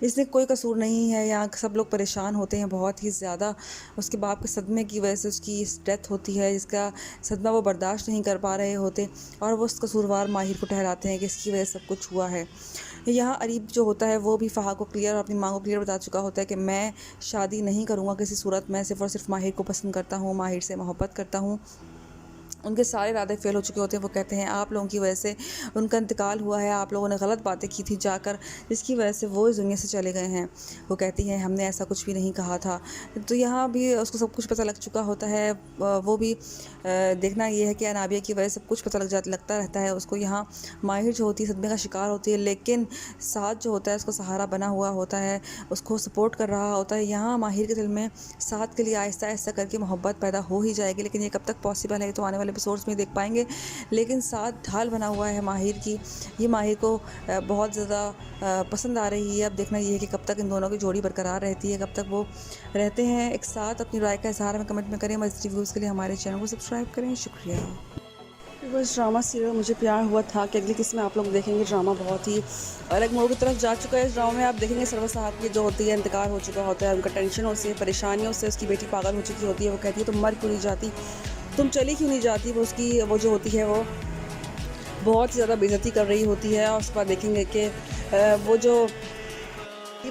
इसने कोई कसूर नहीं है। यहाँ सब लोग परेशान होते हैं बहुत ही ज़्यादा, उसके बाप के सदमे की वजह से उसकी डेथ होती है, इसका सदमा वो बर्दाश्त नहीं कर पा रहे होते और वो उस कसूरवार माहिर को ठहराते हैं कि इसकी वजह से सब कुछ हुआ है। यहाँ अरीब जो होता है वो भी फ़हा को क्लियर और अपनी माँ को क्लियर बता चुका होता है कि मैं शादी नहीं करूँगा किसी सूरत में, सिर्फ़ और सिर्फ माहिर को पसंद करता हूँ, माहिर से मोहब्बत करता हूँ। उनके सारे इरादे फेल हो चुके होते हैं। वो कहते हैं आप लोगों की वजह से उनका इंतकाल हुआ है, आप लोगों ने गलत बातें की थी जाकर, जिसकी वजह से वो इस दुनिया से चले गए हैं। वो कहती हैं हमने ऐसा कुछ भी नहीं कहा था। तो यहाँ भी उसको सब कुछ पता लग चुका होता है। वो भी देखना ये है कि अनाबिया की वजह से सब कुछ पता लगता रहता है उसको। यहाँ माहिर जो होती है सदमे का शिकार होती है, लेकिन साथ जो होता है उसको सहारा बना हुआ होता है, उसको सपोर्ट कर रहा होता है। यहाँ माहिर के दिल में साथ के लिए आहिस्ता आहिस्ता करके मोहब्बत पैदा हो ही जाएगी, लेकिन ये कब तक पॉसिबल है तो आने वाले एपिसोड्स में देख पाएंगे। लेकिन साथ ढाल बना हुआ है माहिर की, ये माहिर को बहुत ज़्यादा पसंद आ रही है। अब देखना ये है कि कब तक इन दोनों की जोड़ी बरकरार रहती है, कब तक वो रहते हैं एक साथ। अपनी राय का इज़हार हमें कमेंट में करें। मज़ीद रिव्यूज़ के लिए हमारे चैनल को सब्सक्राइब करें। शुक्रिया। बस ड्रामा सीरियल मुझे प्यार हुआ था कि अगली किस्त में आप लोग देखेंगे ड्रामा बहुत ही अलग मोड़ की तरफ जा चुका है। इस ड्रामा में आप देखेंगे सरवर साहब की जो होती है इंतकाल हो चुका होता है, उनका टेंशनों से परेशानियों से उसकी बेटी पागल हो चुकी होती है। वो कहती है तुम मर क्यों नहीं जाती, तुम चली क्यों नहीं जाती। वो जो होती है वो बहुत ज़्यादा बेइज्जती कर रही होती है। और उसके बाद देखेंगे कि वो जो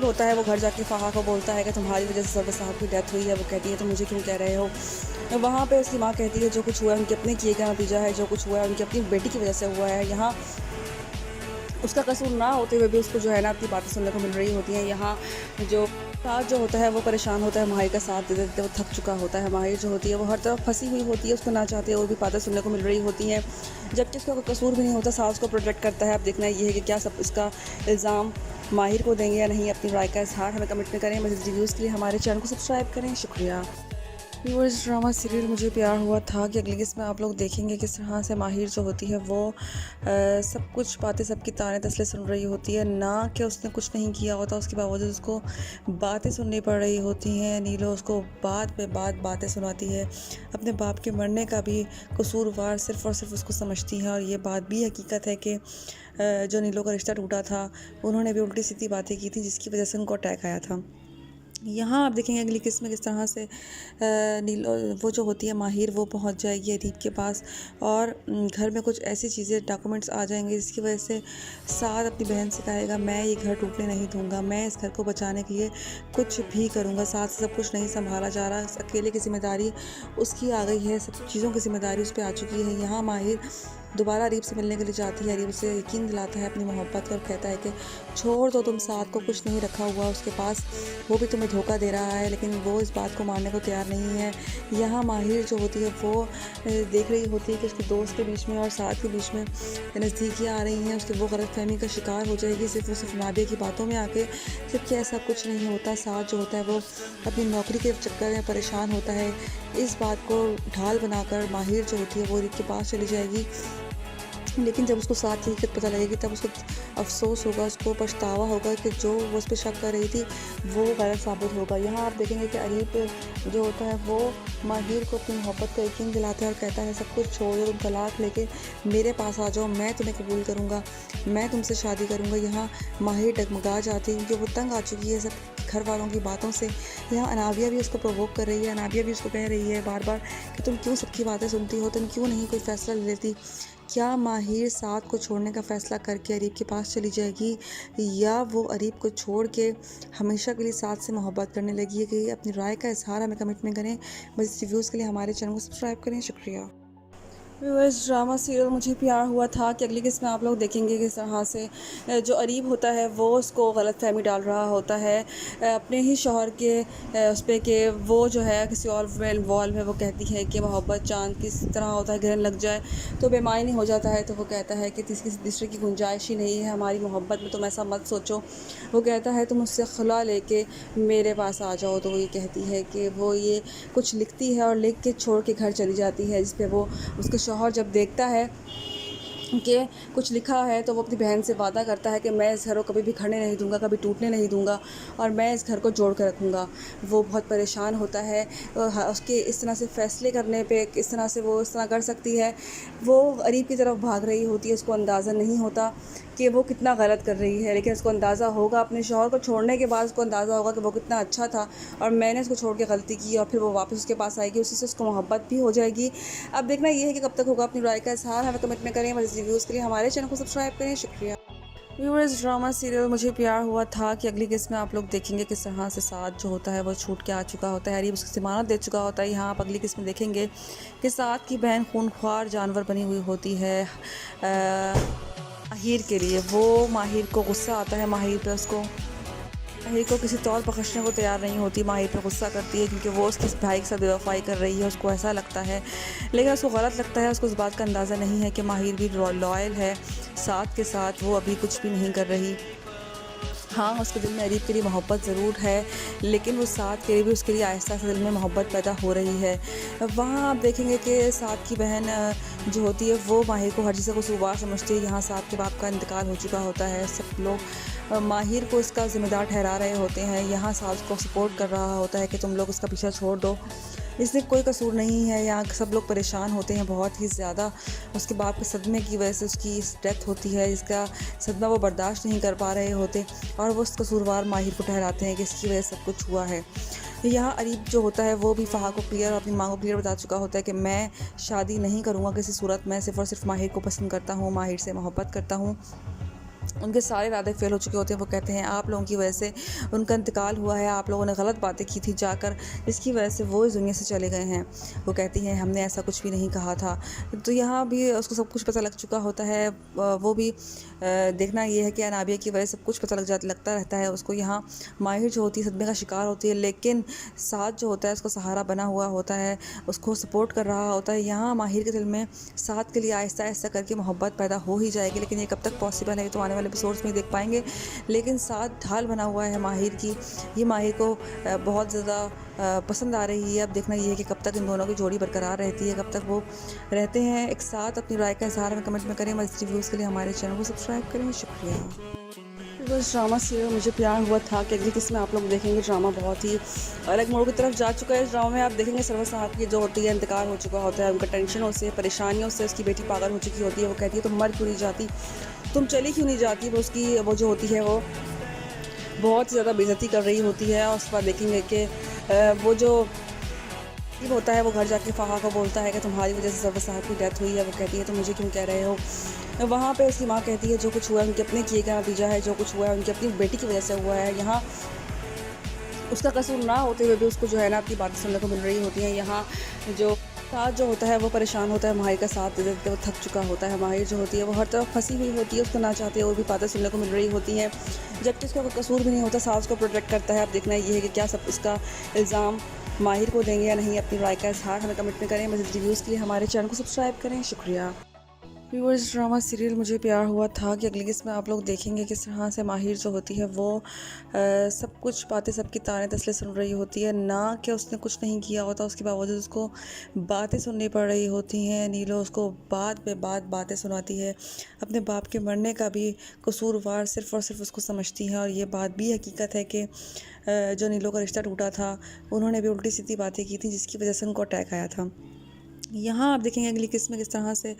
होता है वो घर जाके फ़हा को बोलता है कि तुम्हारी वजह से सरवर साहब की डेथ हुई है। वो कहती है तो मुझे क्यों कह रहे हो। वहाँ पे उसकी माँ कहती है जो कुछ हुआ है उनके अपने किए का नतीजा है, जो कुछ हुआ है उनकी अपनी बेटी की वजह से हुआ है। यहाँ उसका कसूर ना होते हुए भी उसको जो है ना अपनी बातें सुनने को मिल रही होती हैं। यहाँ जो साथ जो होता है वो परेशान होता है, माहिर का साथ देते देते वो थक चुका होता है। माहिर जो होती है वो हर तरफ फंसी हुई होती है, उसको ना चाहते और भी बातें सुनने को मिल रही होती हैं, जबकि उसका कोई कसूर भी नहीं होता। साथ उसको प्रोटेक्ट करता है। अब देखना ये है कि क्या सब इसका इल्ज़ाम माहिर को देंगे या नहीं। अपनी राय का इज़हार हमें कमेंट में करें। मज़ीद रिव्यूज़ के लिए हमारे चैनल को सब्सक्राइब करें। शुक्रिया। व्यूअर्स, ड्रामा सीरियल मुझे प्यार हुआ था कि अगली किस्त में आप लोग देखेंगे किस तरह से माहिर जो होती है वो सब कुछ बातें सबकी ताने तसले सुन रही होती है, ना कि उसने कुछ नहीं किया होता, उसके बावजूद उसको बातें सुननी पड़ रही होती हैं। नीलो उसको बात पे बातें सुनाती है, अपने बाप के मरने का भी कसूरवार सिर्फ़ और सिर्फ उसको समझती है। और ये बात भी हकीकत है कि जो नीलो का रिश्ता टूटा था उन्होंने भी उल्टी सीधी बातें की थी, जिसकी वजह से उनको अटैक आया था। यहाँ आप देखेंगे अगली किस्त में किस तरह से नीलो वो जो होती है माहिर वो पहुँच जाएगी अरीब के पास, और घर में कुछ ऐसी चीज़ें डॉक्यूमेंट्स आ जाएंगे जिसकी वजह से साथ अपनी बहन से कहेगा मैं ये घर टूटने नहीं दूंगा, मैं इस घर को बचाने के लिए कुछ भी करूँगा। साथ से सब कुछ नहीं संभाला जा रहा, अकेले की जिम्मेदारी उसकी आ गई है, सब चीज़ों की जिम्मेदारी उस पर आ चुकी है। यहाँ माहिर दोबारा अरीब से मिलने के लिए जाती है, अरीब से यकीन दिलाता है अपनी मोहब्बत और कहता है कि छोड़ दो तुम, साथ को कुछ नहीं रखा हुआ उसके पास, वो भी तुम्हें धोखा दे रहा है। लेकिन वो इस बात को मानने को तैयार नहीं है। यहाँ माहिर जो होती है वो देख रही होती है कि उसके दोस्त के बीच में और साथ के बीच में नज़दीकियाँ आ रही हैं, उसके वो गलतफहमी का शिकार हो जाएगी सिर्फ नादिया की बातों में आके, जबकि ऐसा कुछ नहीं होता। साथ जो होता है वो अपनी नौकरी के चक्कर में परेशान होता है। इस बात को ढाल बनाकर माहिर जो होती है वो अरीब के पास चली जाएगी। लेकिन जब उसको साथ की हकीकत पता लगेगी तब उसको अफसोस होगा, उसको पछतावा होगा कि जो वो उस पर शक कर रही थी वो गलत साबित होगा। यहाँ आप देखेंगे कि अरीब जो होता है वो माहिर को अपनी मोहब्बत का यकीन दिलाता है और कहता है सब कुछ छोड़ दो, तुम तलाक लेके मेरे पास आ जाओ, मैं तुम्हें कबूल करूँगा, मैं तुमसे शादी करूँगा। यहाँ माहिर डगमगा जाती है क्योंकि वो तंग आ चुकी है सब घर वालों की बातों से। यहाँ अनाबिया भी उसको प्रोवोक कर रही है, अनाबिया भी उसको कह रही है बार बार कि तुम क्यों सबकी बातें सुनती हो, तुम क्यों नहीं कोई फ़ैसला ले लेती। क्या माहिर साद को छोड़ने का फ़ैसला करके अरीब के पास चली जाएगी या वो अरीब को छोड़ के हमेशा के लिए साद से मोहब्बत करने लगी है? कि अपनी राय का इजहार हमें कमेंट में करें। बस रिव्यूज़ के लिए हमारे चैनल को सब्सक्राइब करें। शुक्रिया। व्यूअर्स, ड्रामा सीरियल मुझे प्यार हुआ था कि अगली किस्त में आप लोग देखेंगे किस तरह से जो अरीब होता है वो उसको गलतफहमी डाल रहा होता है अपने ही शौहर के उस पर कि वो जो है किसी और में इन्वॉल्व है। वो कहती है कि मोहब्बत चांद किस तरह होता है, ग्रहण लग जाए तो बेमानी हो जाता है। तो वो कहता है कि किसी दूसरे की गुंजाइश ही नहीं है हमारी मोहब्बत में, तुम ऐसा मत सोचो। वो कहता है तुम उससे खुला लेके मेरे पास आ जाओ। तो वो ये कहती है कि वो ये कुछ लिखती है और लिख के छोड़ के घर चली जाती है, जिस पे वो उसके शौहर जब देखता है कि कुछ लिखा है तो वो अपनी बहन से वादा करता है कि मैं इस घर को कभी भी खड़े नहीं दूंगा, कभी टूटने नहीं दूंगा और मैं इस घर को जोड़ कर रखूँगा। वो बहुत परेशान होता है उसके इस तरह से फ़ैसले करने पे, किस तरह से वो इस तरह कर सकती है। वो अरीब की तरफ भाग रही होती है, उसको अंदाज़ा नहीं होता कि वो कितना गलत कर रही है, लेकिन उसको अंदाज़ा होगा अपने शौहर को छोड़ने के बाद, उसको अंदाज़ा होगा कि वो कितना अच्छा था और मैंने उसको छोड़ के गलती की और फिर वो वापस उसके पास आएगी, उसी से उसको मोहब्बत भी हो जाएगी। अब देखना ये है कि कब तक होगा। अपनी राय का इजहार हमें कमेंट में करें। मज़ीद रिव्यूज़ के लिए हमारे चैनल को सब्सक्राइब करें। शुक्रिया। व्यूअर्स, ड्रामा सीरियल मुझे प्यार हुआ था कि अगली किस्त में आप लोग देखेंगे किस तरह से साद जो होता है वो छूट के आ चुका होता है, अरीब उसकी ज़मानत दे चुका होता है। यहाँ आप अगली किस्त में देखेंगे कि साद की बहन खूनख्वार जानवर बनी हुई होती है माहिर के लिए। वो माहिर को गुस्सा आता है माहिर पे, उसको माहिर को किसी तौर बख्शने को तैयार नहीं होती, माहिर पे गुस्सा करती है क्योंकि वो उसके भाई के साथ बेवफाई कर रही है, उसको ऐसा लगता है। लेकिन उसको गलत लगता है, उसको इस बात का अंदाज़ा नहीं है कि माहिर भी लॉयल है साथ के साथ, वो अभी कुछ भी नहीं कर रही। हाँ, उसके दिल में अरीब के लिए मोहब्बत ज़रूर है, लेकिन वो साथ के लिए भी उसके लिए आहिस्ता आहिस्ता दिल में मोहब्बत पैदा हो रही है। वहाँ आप देखेंगे कि साथ की बहन जो होती है वो माहिर को हर चीज़ का कसूरवार समझती है। यहाँ साथ के बाप का इंतकाल हो चुका होता है, सब लोग माहिर को इसका ज़िम्मेदार ठहरा रहे होते हैं। यहाँ साथ को सपोर्ट कर रहा होता है कि तुम लोग इसका पीछा छोड़ दो, इसमें कोई कसूर नहीं है। यहाँ सब लोग परेशान होते हैं बहुत ही ज़्यादा, उसके बाप के सदमे की वजह से उसकी डेथ होती है, इसका सदमा वो बर्दाश्त नहीं कर पा रहे होते और वो उस कसूरवार माहिर को ठहराते हैं कि इसकी वजह से सब कुछ हुआ है। यहाँ अरीब जो होता है वो भी फ़हा को क्लियर और अपनी माँ को क्लियर बता चुका होता है कि मैं शादी नहीं करूँगा किसी सूरत में, सिर्फ़ और सिर्फ माहिर को पसंद करता हूँ, माहिर से मोहब्बत करता हूँ। उनके सारे इरादे फेल हो चुके होते हैं। वो कहते हैं आप लोगों की वजह से उनका इंतकाल हुआ है, आप लोगों ने गलत बातें की थी जाकर, इसकी वजह से वो इस दुनिया से चले गए हैं। वो कहती हैं हमने ऐसा कुछ भी नहीं कहा था। तो यहाँ भी उसको सब कुछ पता लग चुका होता है। वो भी देखना ये है कि अनाबिया की वजह से सब कुछ पता लगता रहता है उसको। यहाँ माहिर जो होती है सदमे का शिकार होती है, लेकिन साथ जो होता है उसको सहारा बना हुआ होता है, उसको सपोर्ट कर रहा होता है। यहाँ माहिर के दिल में साथ के लिए आहिस्ता आहिस्ता करके मोहब्बत पैदा हो ही जाएगी, लेकिन ये कब तक पॉसिबल है तो आने वाले एपिसोड्स में देख पाएंगे। लेकिन साथ ढाल बना हुआ है माहिर की, ये माहिर को बहुत ज़्यादा पसंद आ रही है। अब देखना ये है कि कब तक इन दोनों की जोड़ी बरकरार रहती है, कब तक वो रहते हैं एक साथ। अपनी राय का इजहार हमें कमेंट में करें। मज़ीद रिव्यूज़ के लिए हमारे चैनल को सब्सक्राइब करें। शुक्रिया। बस ड्रामा सीरियल मुझे प्यार हुआ था कि अगली किस्त में आप लोग देखेंगे ड्रामा बहुत ही अलग मोड़ की तरफ जा चुका है। इस ड्रामा में आप देखेंगे सरवर साहब की जो होती है इंतकाल हो चुका होता है, उनका टेंशनों से परेशानियों से उसकी बेटी पागल हो चुकी होती है। वो कहती है तुम मर क्यों नहीं जाती, तुम चली क्यों नहीं जाती। वो जो होती है वो बहुत ज़्यादा बेइज्जती कर रही होती है। और उसके बाद देखेंगे कि वो जो होता है वो घर जाके फ़हा को बोलता है कि तुम्हारी वजह से सरवर साहब की डेथ हुई है। वो कहती है तो मुझे क्यों कह रहे हो। वहाँ पे उसकी माँ कहती है जो कुछ हुआ है उनके अपने किए का नतीजा है, जो कुछ हुआ है उनकी अपनी बेटी की वजह से हुआ है। यहाँ उसका कसूर ना होते हुए भी उसको जो है ना अपनी बातें सुनने को मिल रही होती हैं। यहाँ जो साथ जो होता है वो परेशान होता है, माहिर का साथ दे देते वो थक चुका होता है। माहिर जो होती है वो हर तरफ फंसी हुई होती है, उसको ना चाहते और भी बातें सुनने को मिल रही होती हैं, जबकि उसका कोई कसूर भी नहीं होता। सास को प्रोटेक्ट करता है। अब देखना ये है कि क्या सब इसका इल्ज़ाम माहिर को देंगे या नहीं। अपनी राय का इजहार हमें कमेंट में करें। मज़ीद रिव्यूज़ के लिए हमारे चैनल को सब्सक्राइब करें। शुक्रिया। व्यूअर्स ड्रामा सीरियल मुझे प्यार हुआ था कि अगली किस्त में आप लोग देखेंगे किस तरह से माहिर जो होती है वो सब कुछ बातें सबकी ताने तसले सुन रही होती है, ना कि उसने कुछ नहीं किया होता, उसके बावजूद उसको बातें सुननी पड़ रही होती हैं। नीलो उसको बात पे बात बातें सुनाती है, अपने बाप के मरने का भी कसूरवार सिर्फ़ और सिर्फ उसको समझती है। और ये बात भी हकीकत है कि जो नीलो का रिश्ता टूटा था, उन्होंने भी उल्टी सीधी बातें की थी जिसकी वजह से उनको अटैक आया था। यहाँ आप देखेंगे अगली किस्त में किस तरह से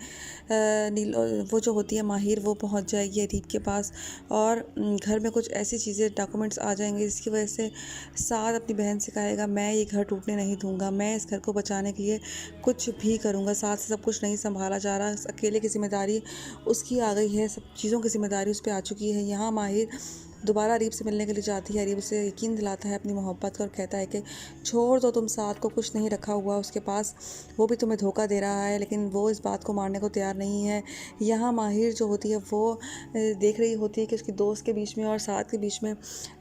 नीलो वो जो होती है माहिर वो पहुँच जाएगी अदीब के पास, और घर में कुछ ऐसी चीज़ें डॉक्यूमेंट्स आ जाएंगे जिसकी वजह से साद अपनी बहन से कहेगा मैं ये घर टूटने नहीं दूंगा, मैं इस घर को बचाने के लिए कुछ भी करूँगा। साथ से सब कुछ नहीं संभाला जा रहा, अकेले की जिम्मेदारी उसकी आ गई है, सब चीज़ों की जिम्मेदारी उस पर आ चुकी है। यहाँ माहिर दोबारा अरीब से मिलने के लिए जाती है, अरीब उसे यकीन दिलाता है अपनी मोहब्बत का और कहता है कि छोड़ दो तुम, साथ को कुछ नहीं रखा हुआ उसके पास, वो भी तुम्हें धोखा दे रहा है, लेकिन वो इस बात को मानने को तैयार नहीं है। यहाँ माहिर जो होती है वो देख रही होती है कि उसकी दोस्त के बीच में और साथ के बीच में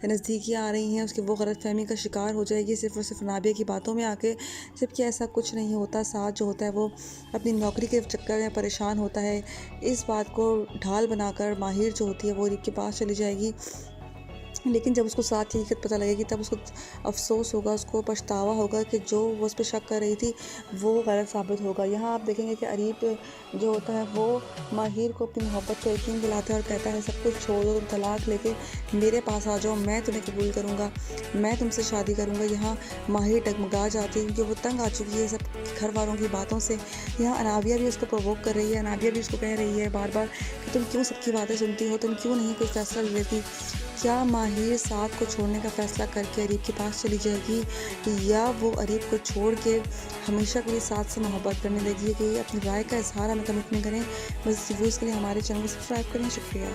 नज़दीकियाँ आ रही हैं, उसकी वो गलतफहमी का शिकार हो जाएगी सिर्फ़ और सिर्फ नाबिया की बातों में आके, जबकि ऐसा कुछ नहीं होता। साथ जो होता है वो अपनी नौकरी के चक्कर में परेशान होता है। इस बात को ढाल बनाकर माहिर जो होती है वो अरीब के पास चली जाएगी, लेकिन जब उसको साथ की हकीकत पता लगेगी तब उसको अफसोस होगा, उसको पछतावा होगा कि जो वो उस पर शक कर रही थी वो गलत साबित होगा। यहाँ आप देखेंगे कि अरीब जो होता है वो माहिर को अपनी मोहब्बत को यकीन दिलाता है और कहता है सब कुछ छोड़ दो, तुम तलाक लेके मेरे पास आ जाओ, मैं तुम्हें कबूल करूँगा, मैं तुमसे शादी करूँगा। यहाँ माहिर डगमगा जाती है क्योंकि वो तंग आ चुकी है सब घर वालों की बातों से। यहाँ अनाबिया भी उसको प्रोवोक कर रही है, अनाबिया भी उसको कह रही है बार बार कि तुम क्यों सबकी बातें सुनती हो, तुम क्यों नहीं कोई फैसला ले लेती। क्या माहिर साथ को छोड़ने का फ़ैसला करके अरीब के पास चली जाएगी, या वो अरीब को छोड़ के हमेशा के लिए साथ से मोहब्बत करने लगी? कि अपनी राय का इजहार हमें कमेंट में करें। बस रिव्यूज़ के लिए हमारे चैनल को सब्सक्राइब करें। शुक्रिया।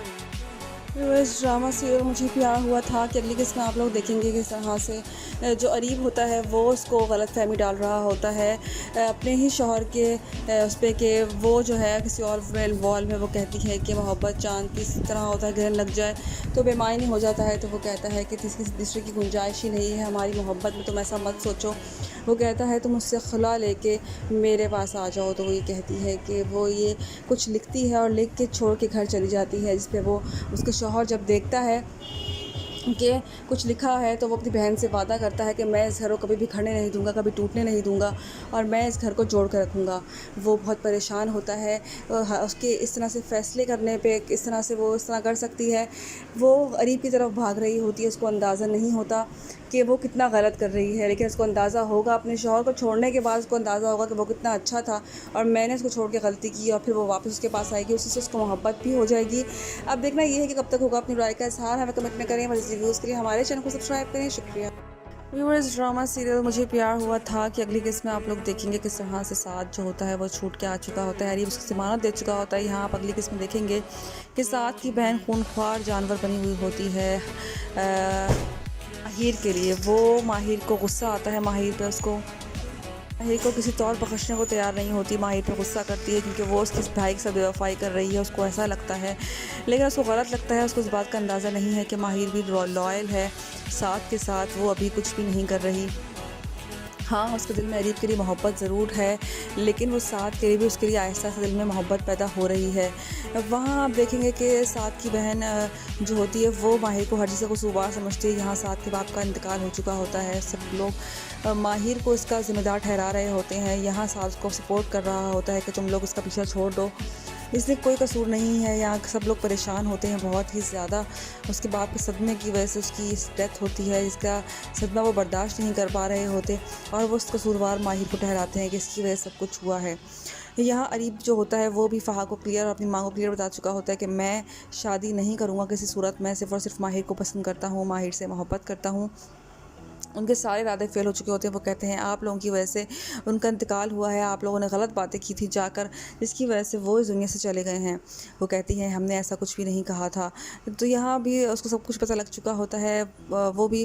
व्यूअर्स ड्रामा सीरियल मुझे प्यार हुआ था कि अगली किस्त में आप लोग देखेंगे किस तरह से जो अरीब होता है वो उसको गलत फहमी डाल रहा होता है अपने ही शौहर के उस पर कि वो जो है किसी और में इन्वॉल्व है। वो कहती है कि मोहब्बत चांद किस तरह होता है, ग्रहण लग जाए तो बेमानी हो जाता है। तो वो कहता है कि किसी दूसरे की गुंजाइश ही नहीं है हमारी मोहब्बत में, तुम ऐसा मत सोचो। वो कहता है तुम मुझसे खुला लेके मेरे पास आ जाओ। तो वो ये कहती है कि वो ये कुछ लिखती है और लिख के छोड़ के घर चली जाती है, जिस पे वो उसके शौहर जब देखता है कि कुछ लिखा है तो वो अपनी बहन से वादा करता है कि मैं इस घर को कभी भी खड़ने नहीं दूंगा, कभी टूटने नहीं दूंगा और मैं इस घर को जोड़ कर रखूँगा। वो बहुत परेशान होता है उसके इस तरह से फ़ैसले करने पे, इस तरह से वो इस तरह कर सकती है। वो अरीब की तरफ भाग रही होती है, उसको अंदाज़ा नहीं होता कि वो कितना गलत कर रही है, लेकिन उसको अंदाज़ा होगा अपने शौहर को छोड़ने के बाद, उसको अंदाज़ा होगा कि वो कितना अच्छा था और मैंने उसको छोड़ के गलती की, और फिर वो वापस उसके पास आएगी, उसी से उसको मोहब्बत भी हो जाएगी। अब देखना ये है कि कब तक होगा। अपनी राय का इजहार हमें कमेंट में करें। मज़ीद रिव्यूज़ के लिए हमारे चैनल को सब्सक्राइब करें। शुक्रिया। व्यूअर्स ड्रामा सीरियल मुझे प्यार हुआ था कि अगली किस्त में आप लोग देखेंगे किस तरह से साथ जो होता है वो छूट के आ चुका होता है, अरीब उसकी ज़मानत दे चुका होता है। यहाँ आप अगली किस्त में देखेंगे कि साथ की बहन खूनख्वार जानवर बनी हुई होती है माहिर के लिए। वो माहिर को गुस्सा आता है माहिर पे, उसको माहिर को किसी तौर बख्शने को तैयार नहीं होती, माहिर पे गुस्सा करती है क्योंकि वो उसके भाई के साथ बेवफाई कर रही है। उसको ऐसा लगता है, लेकिन उसको गलत लगता है। उसको इस बात का अंदाज़ा नहीं है कि माहिर भी लॉयल है साथ के साथ, वो अभी कुछ भी नहीं कर रही। हाँ, उसके दिल में अरीब के लिए मोहब्बत ज़रूर है, लेकिन वो साथ के लिए भी उसके लिए आहिस्ता आहिस्ता दिल में मोहब्बत पैदा हो रही है। वहाँ आप देखेंगे कि साथ की बहन जो होती है वो माहिर को हर चीज़ को कसूरवार समझती है। यहाँ साथ के बाप का इंतकाल हो चुका होता है, सब लोग माहिर को इसका ज़िम्मेदार ठहरा रहे होते हैं। यहाँ साथ को सपोर्ट कर रहा होता है कि तुम लोग इसका पीछा छोड़ दो, इसलिए कोई कसूर नहीं है। यहाँ सब लोग परेशान होते हैं बहुत ही ज़्यादा। उसके बाप के सदमे की वजह से उसकी डेथ होती है, इसका सदमा वो बर्दाश्त नहीं कर पा रहे होते और वो उस कसूरवार माहिर को ठहराते हैं कि इसकी वजह से सब कुछ हुआ है। यहाँ अरीब जो होता है वो भी फ़हा को क्लियर और अपनी माँ को क्लियर बता चुका होता है कि मैं शादी नहीं करूँगा किसी सूरत में, सिर्फ़ और सिर्फ माहिर को पसंद करता हूँ, माहिर से मोहब्बत करता हूँ। उनके सारे इरादे फेल हो चुके होते हैं। वो कहते हैं आप लोगों की वजह से उनका इंतकाल हुआ है, आप लोगों ने गलत बातें की थी जाकर, जिसकी वजह से वो इस दुनिया से चले गए हैं। वो कहती हैं हमने ऐसा कुछ भी नहीं कहा था। तो यहाँ भी उसको सब कुछ पता लग चुका होता है। वो भी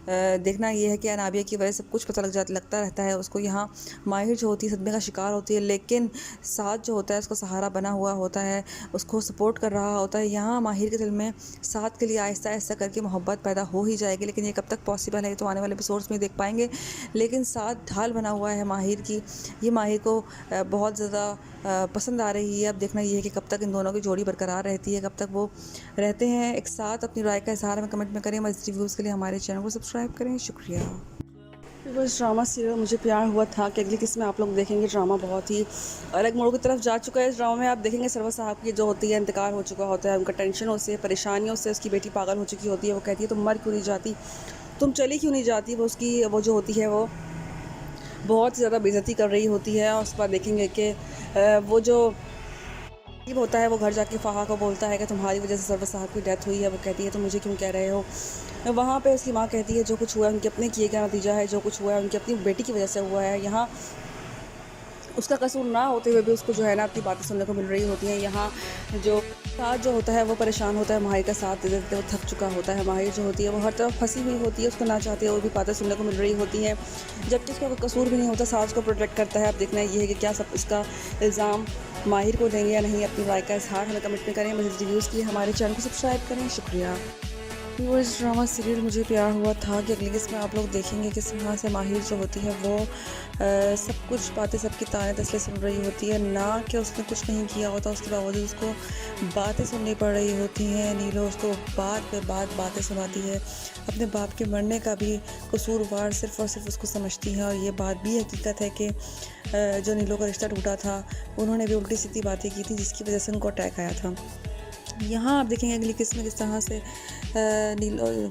देखना ये है कि अनाबिया की वजह से सब कुछ पता लगता रहता है उसको। यहाँ माहिर जो होती है सदमे का शिकार होती है, लेकिन साथ जो होता है उसका सहारा बना हुआ होता है, उसको सपोर्ट कर रहा होता है। यहाँ माहिर के दिल में साथ के लिए आहिस्ता आहिस्ता करके मोहब्बत पैदा हो ही जाएगी, लेकिन ये कब तक पॉसिबल है ये तो आने वाले एपिसोड्स में देख पाएंगे। लेकिन साथ ढाल बना हुआ है माहिर की, ये माहिर को बहुत ज़्यादा पसंद आ रही है। अब देखना ये है कि कब तक इन दोनों की जोड़ी बरकरार रहती है, कब तक वो रहते हैं एक साथ। अपनी राय का इज़हार हमें कमेंट में करें। मज़ीद रिव्यूज़ के लिए हमारे चैनल को सब्सक्राइब करें। शुक्रिया। बस ड्रामा सीरियल मुझे प्यार हुआ था कि अगली किस्त में आप लोग देखेंगे। ड्रामा बहुत ही अलग मोड़ की तरफ जा चुका है। इस ड्रामा में आप देखेंगे सरवर साहब की जो होती है इंतकाल हो चुका होता है, उनका टेंशनों से परेशानियों से उसकी बेटी पागल हो चुकी होती है। वो कहती है तुम मर क्यों नहीं जाती, तुम चली क्यों नहीं जाती। वो जो होती है वो बहुत ही ज़्यादा बेइज्जती कर रही होती है। और उसके बाद देखेंगे कि वो जो होता है वो घर जाके फ़हा को बोलता है कि तुम्हारी वजह से सरवर साहब की डेथ हुई है। वो कहती है तुम मुझे क्यों कह रहे हो। वहाँ पे उसकी माँ कहती है जो कुछ हुआ है उनके अपने किए का नतीजा है, जो कुछ हुआ है उनकी अपनी बेटी की वजह से हुआ है। यहाँ उसका कसूर ना होते हुए भी उसको जो है ना अपनी बातें सुनने को मिल रही होती हैं। यहाँ जो साथ जो होता है वो परेशान होता है, माहिर का साथ दे देते वो थक चुका होता है। माहिर जो होती है वो हर तरफ फंसी हुई होती है, उसको ना चाहते हुए भी बातें सुनने को मिल रही होती हैं, जबकि उसका कोई कसूर भी नहीं होता। साथ को प्रोटेक्ट करता है। अब देखना ये है कि क्या सब इसका इल्ज़ाम माहिर को देंगे या नहीं। अपनी राय का इज़हार हमें कमेंट में करें। मज़ीद रिव्यूज़ के लिए हमारे चैनल को सब्सक्राइब करें। शुक्रिया। इस ड्रामा सीरियल मुझे प्यार हुआ था कि अगली किस्त में आप लोग देखेंगे किस तरह से माहिर जो होती है वो सब कुछ बातें सबकी ताने तसले सुन रही होती है, ना कि उसने कुछ नहीं किया होता, उसके बावजूद उसको बातें सुननी पड़ रही होती हैं। नीलो उसको बात पे बात बातें सुनाती है। अपने बाप के मरने का भी कसूरवार सिर्फ़ और सिर्फ उसको समझती है। और ये बात भी हकीकत है कि जो नीलो का रिश्ता टूटा था उन्होंने भी उल्टी सीधी बातें की थी जिसकी वजह से उनको अटैक आया था। यहाँ आप देखेंगे अगली किस्त में किस तरह से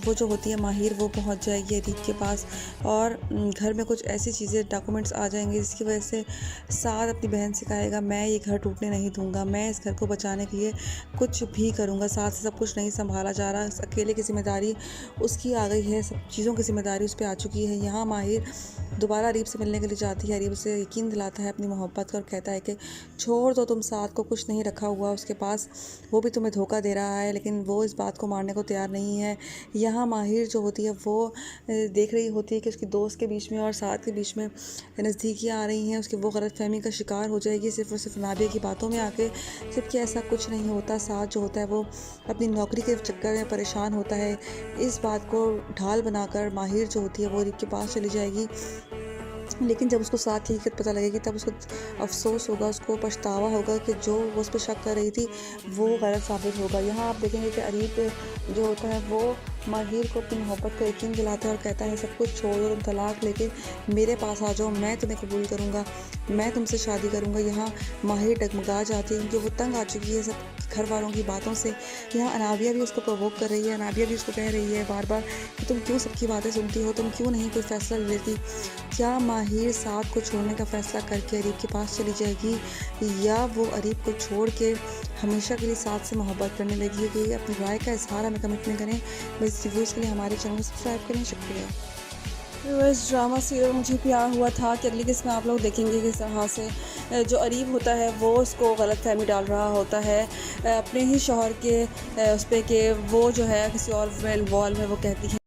वो जो होती है माहिर वो पहुँच जाएगी अरीब के पास और घर में कुछ ऐसी चीज़ें डॉक्यूमेंट्स आ जाएंगे जिसकी वजह से साद अपनी बहन से कहेगा मैं ये घर टूटने नहीं दूंगा, मैं इस घर को बचाने के लिए कुछ भी करूँगा। साथ से सब कुछ नहीं संभाला जा रहा, अकेले की जिम्मेदारी उसकी आ गई है, सब चीज़ों की जिम्मेदारी उस पर आ चुकी है। यहाँ माहिर दोबारा अरीब से मिलने के लिए जाती है। अरीब से यकीन दिलाता है अपनी मोहब्बत का और कहता है कि छोड़ दो तुम, साथ को कुछ नहीं रखा हुआ उसके पास, वो भी तुम्हें धोखा दे रहा है। लेकिन वो इस बात को मानने को तैयार नहीं है। यहाँ माहिर जो होती है वो देख रही होती है कि उसकी दोस्त के बीच में और साथ के बीच में नज़दीकियाँ आ रही हैं, उसकी वो गलतफहमी का शिकार हो जाएगी सिर्फ़ और सिर्फ नाबिया की बातों में आके। जबकि ऐसा कुछ नहीं होता। साथ जो होता है वो अपनी नौकरी के चक्कर में परेशान होता है। इस बात को ढाल बनाकर माहिर जो होती है वो अरीब के पास चली जाएगी। लेकिन जब उसको साथ ही पता लगेगी तब उसको अफसोस होगा, उसको पछतावा होगा कि जो वो उस पर शक कर रही थी वो गलत साबित होगा। यहाँ आप देखेंगे कि अरीब जो होता है वो माहिर को अपनी मोहब्बत का यकीन दिलाता है और कहता है सब कुछ छोड़ दो, तुम तलाक लेके मेरे पास आ जाओ, मैं तुम्हें कबूल करूँगा, मैं तुमसे शादी करूँगा। यहाँ माहिर डगमगा जाती है क्योंकि वो तंग आ चुकी है सब घर वालों की बातों से। यहाँ अनाबिया भी उसको प्रोवोक कर रही है। अनाबिया भी उसको कह रही है बार बार कि तुम क्यों सबकी बातें सुनती हो, तुम क्यों नहीं कोई फ़ैसला लेती। क्या माहिर साथ को छोड़ने का फ़ैसला करके अरीब के पास चली जाएगी या वो अरीब को छोड़ के हमेशा के लिए साथ से मोहब्बत करने लगेगी। अपनी राय का इज़हार हमें कमेंट में करें। बस रिव्यूज़ के लिए हमारे चैनल को सब्सक्राइब करें। शुक्रिया। इस ड्रामा सीरियल मुझे प्यार हुआ था कि अगली किस्त में आप लोग देखेंगे किस तरह से जो अरीब होता है वो उसको गलत फहमी डाल रहा होता है अपने ही शौहर के उस पर कि वो जो है किसी और में इन्वॉल्व है। वो कहती है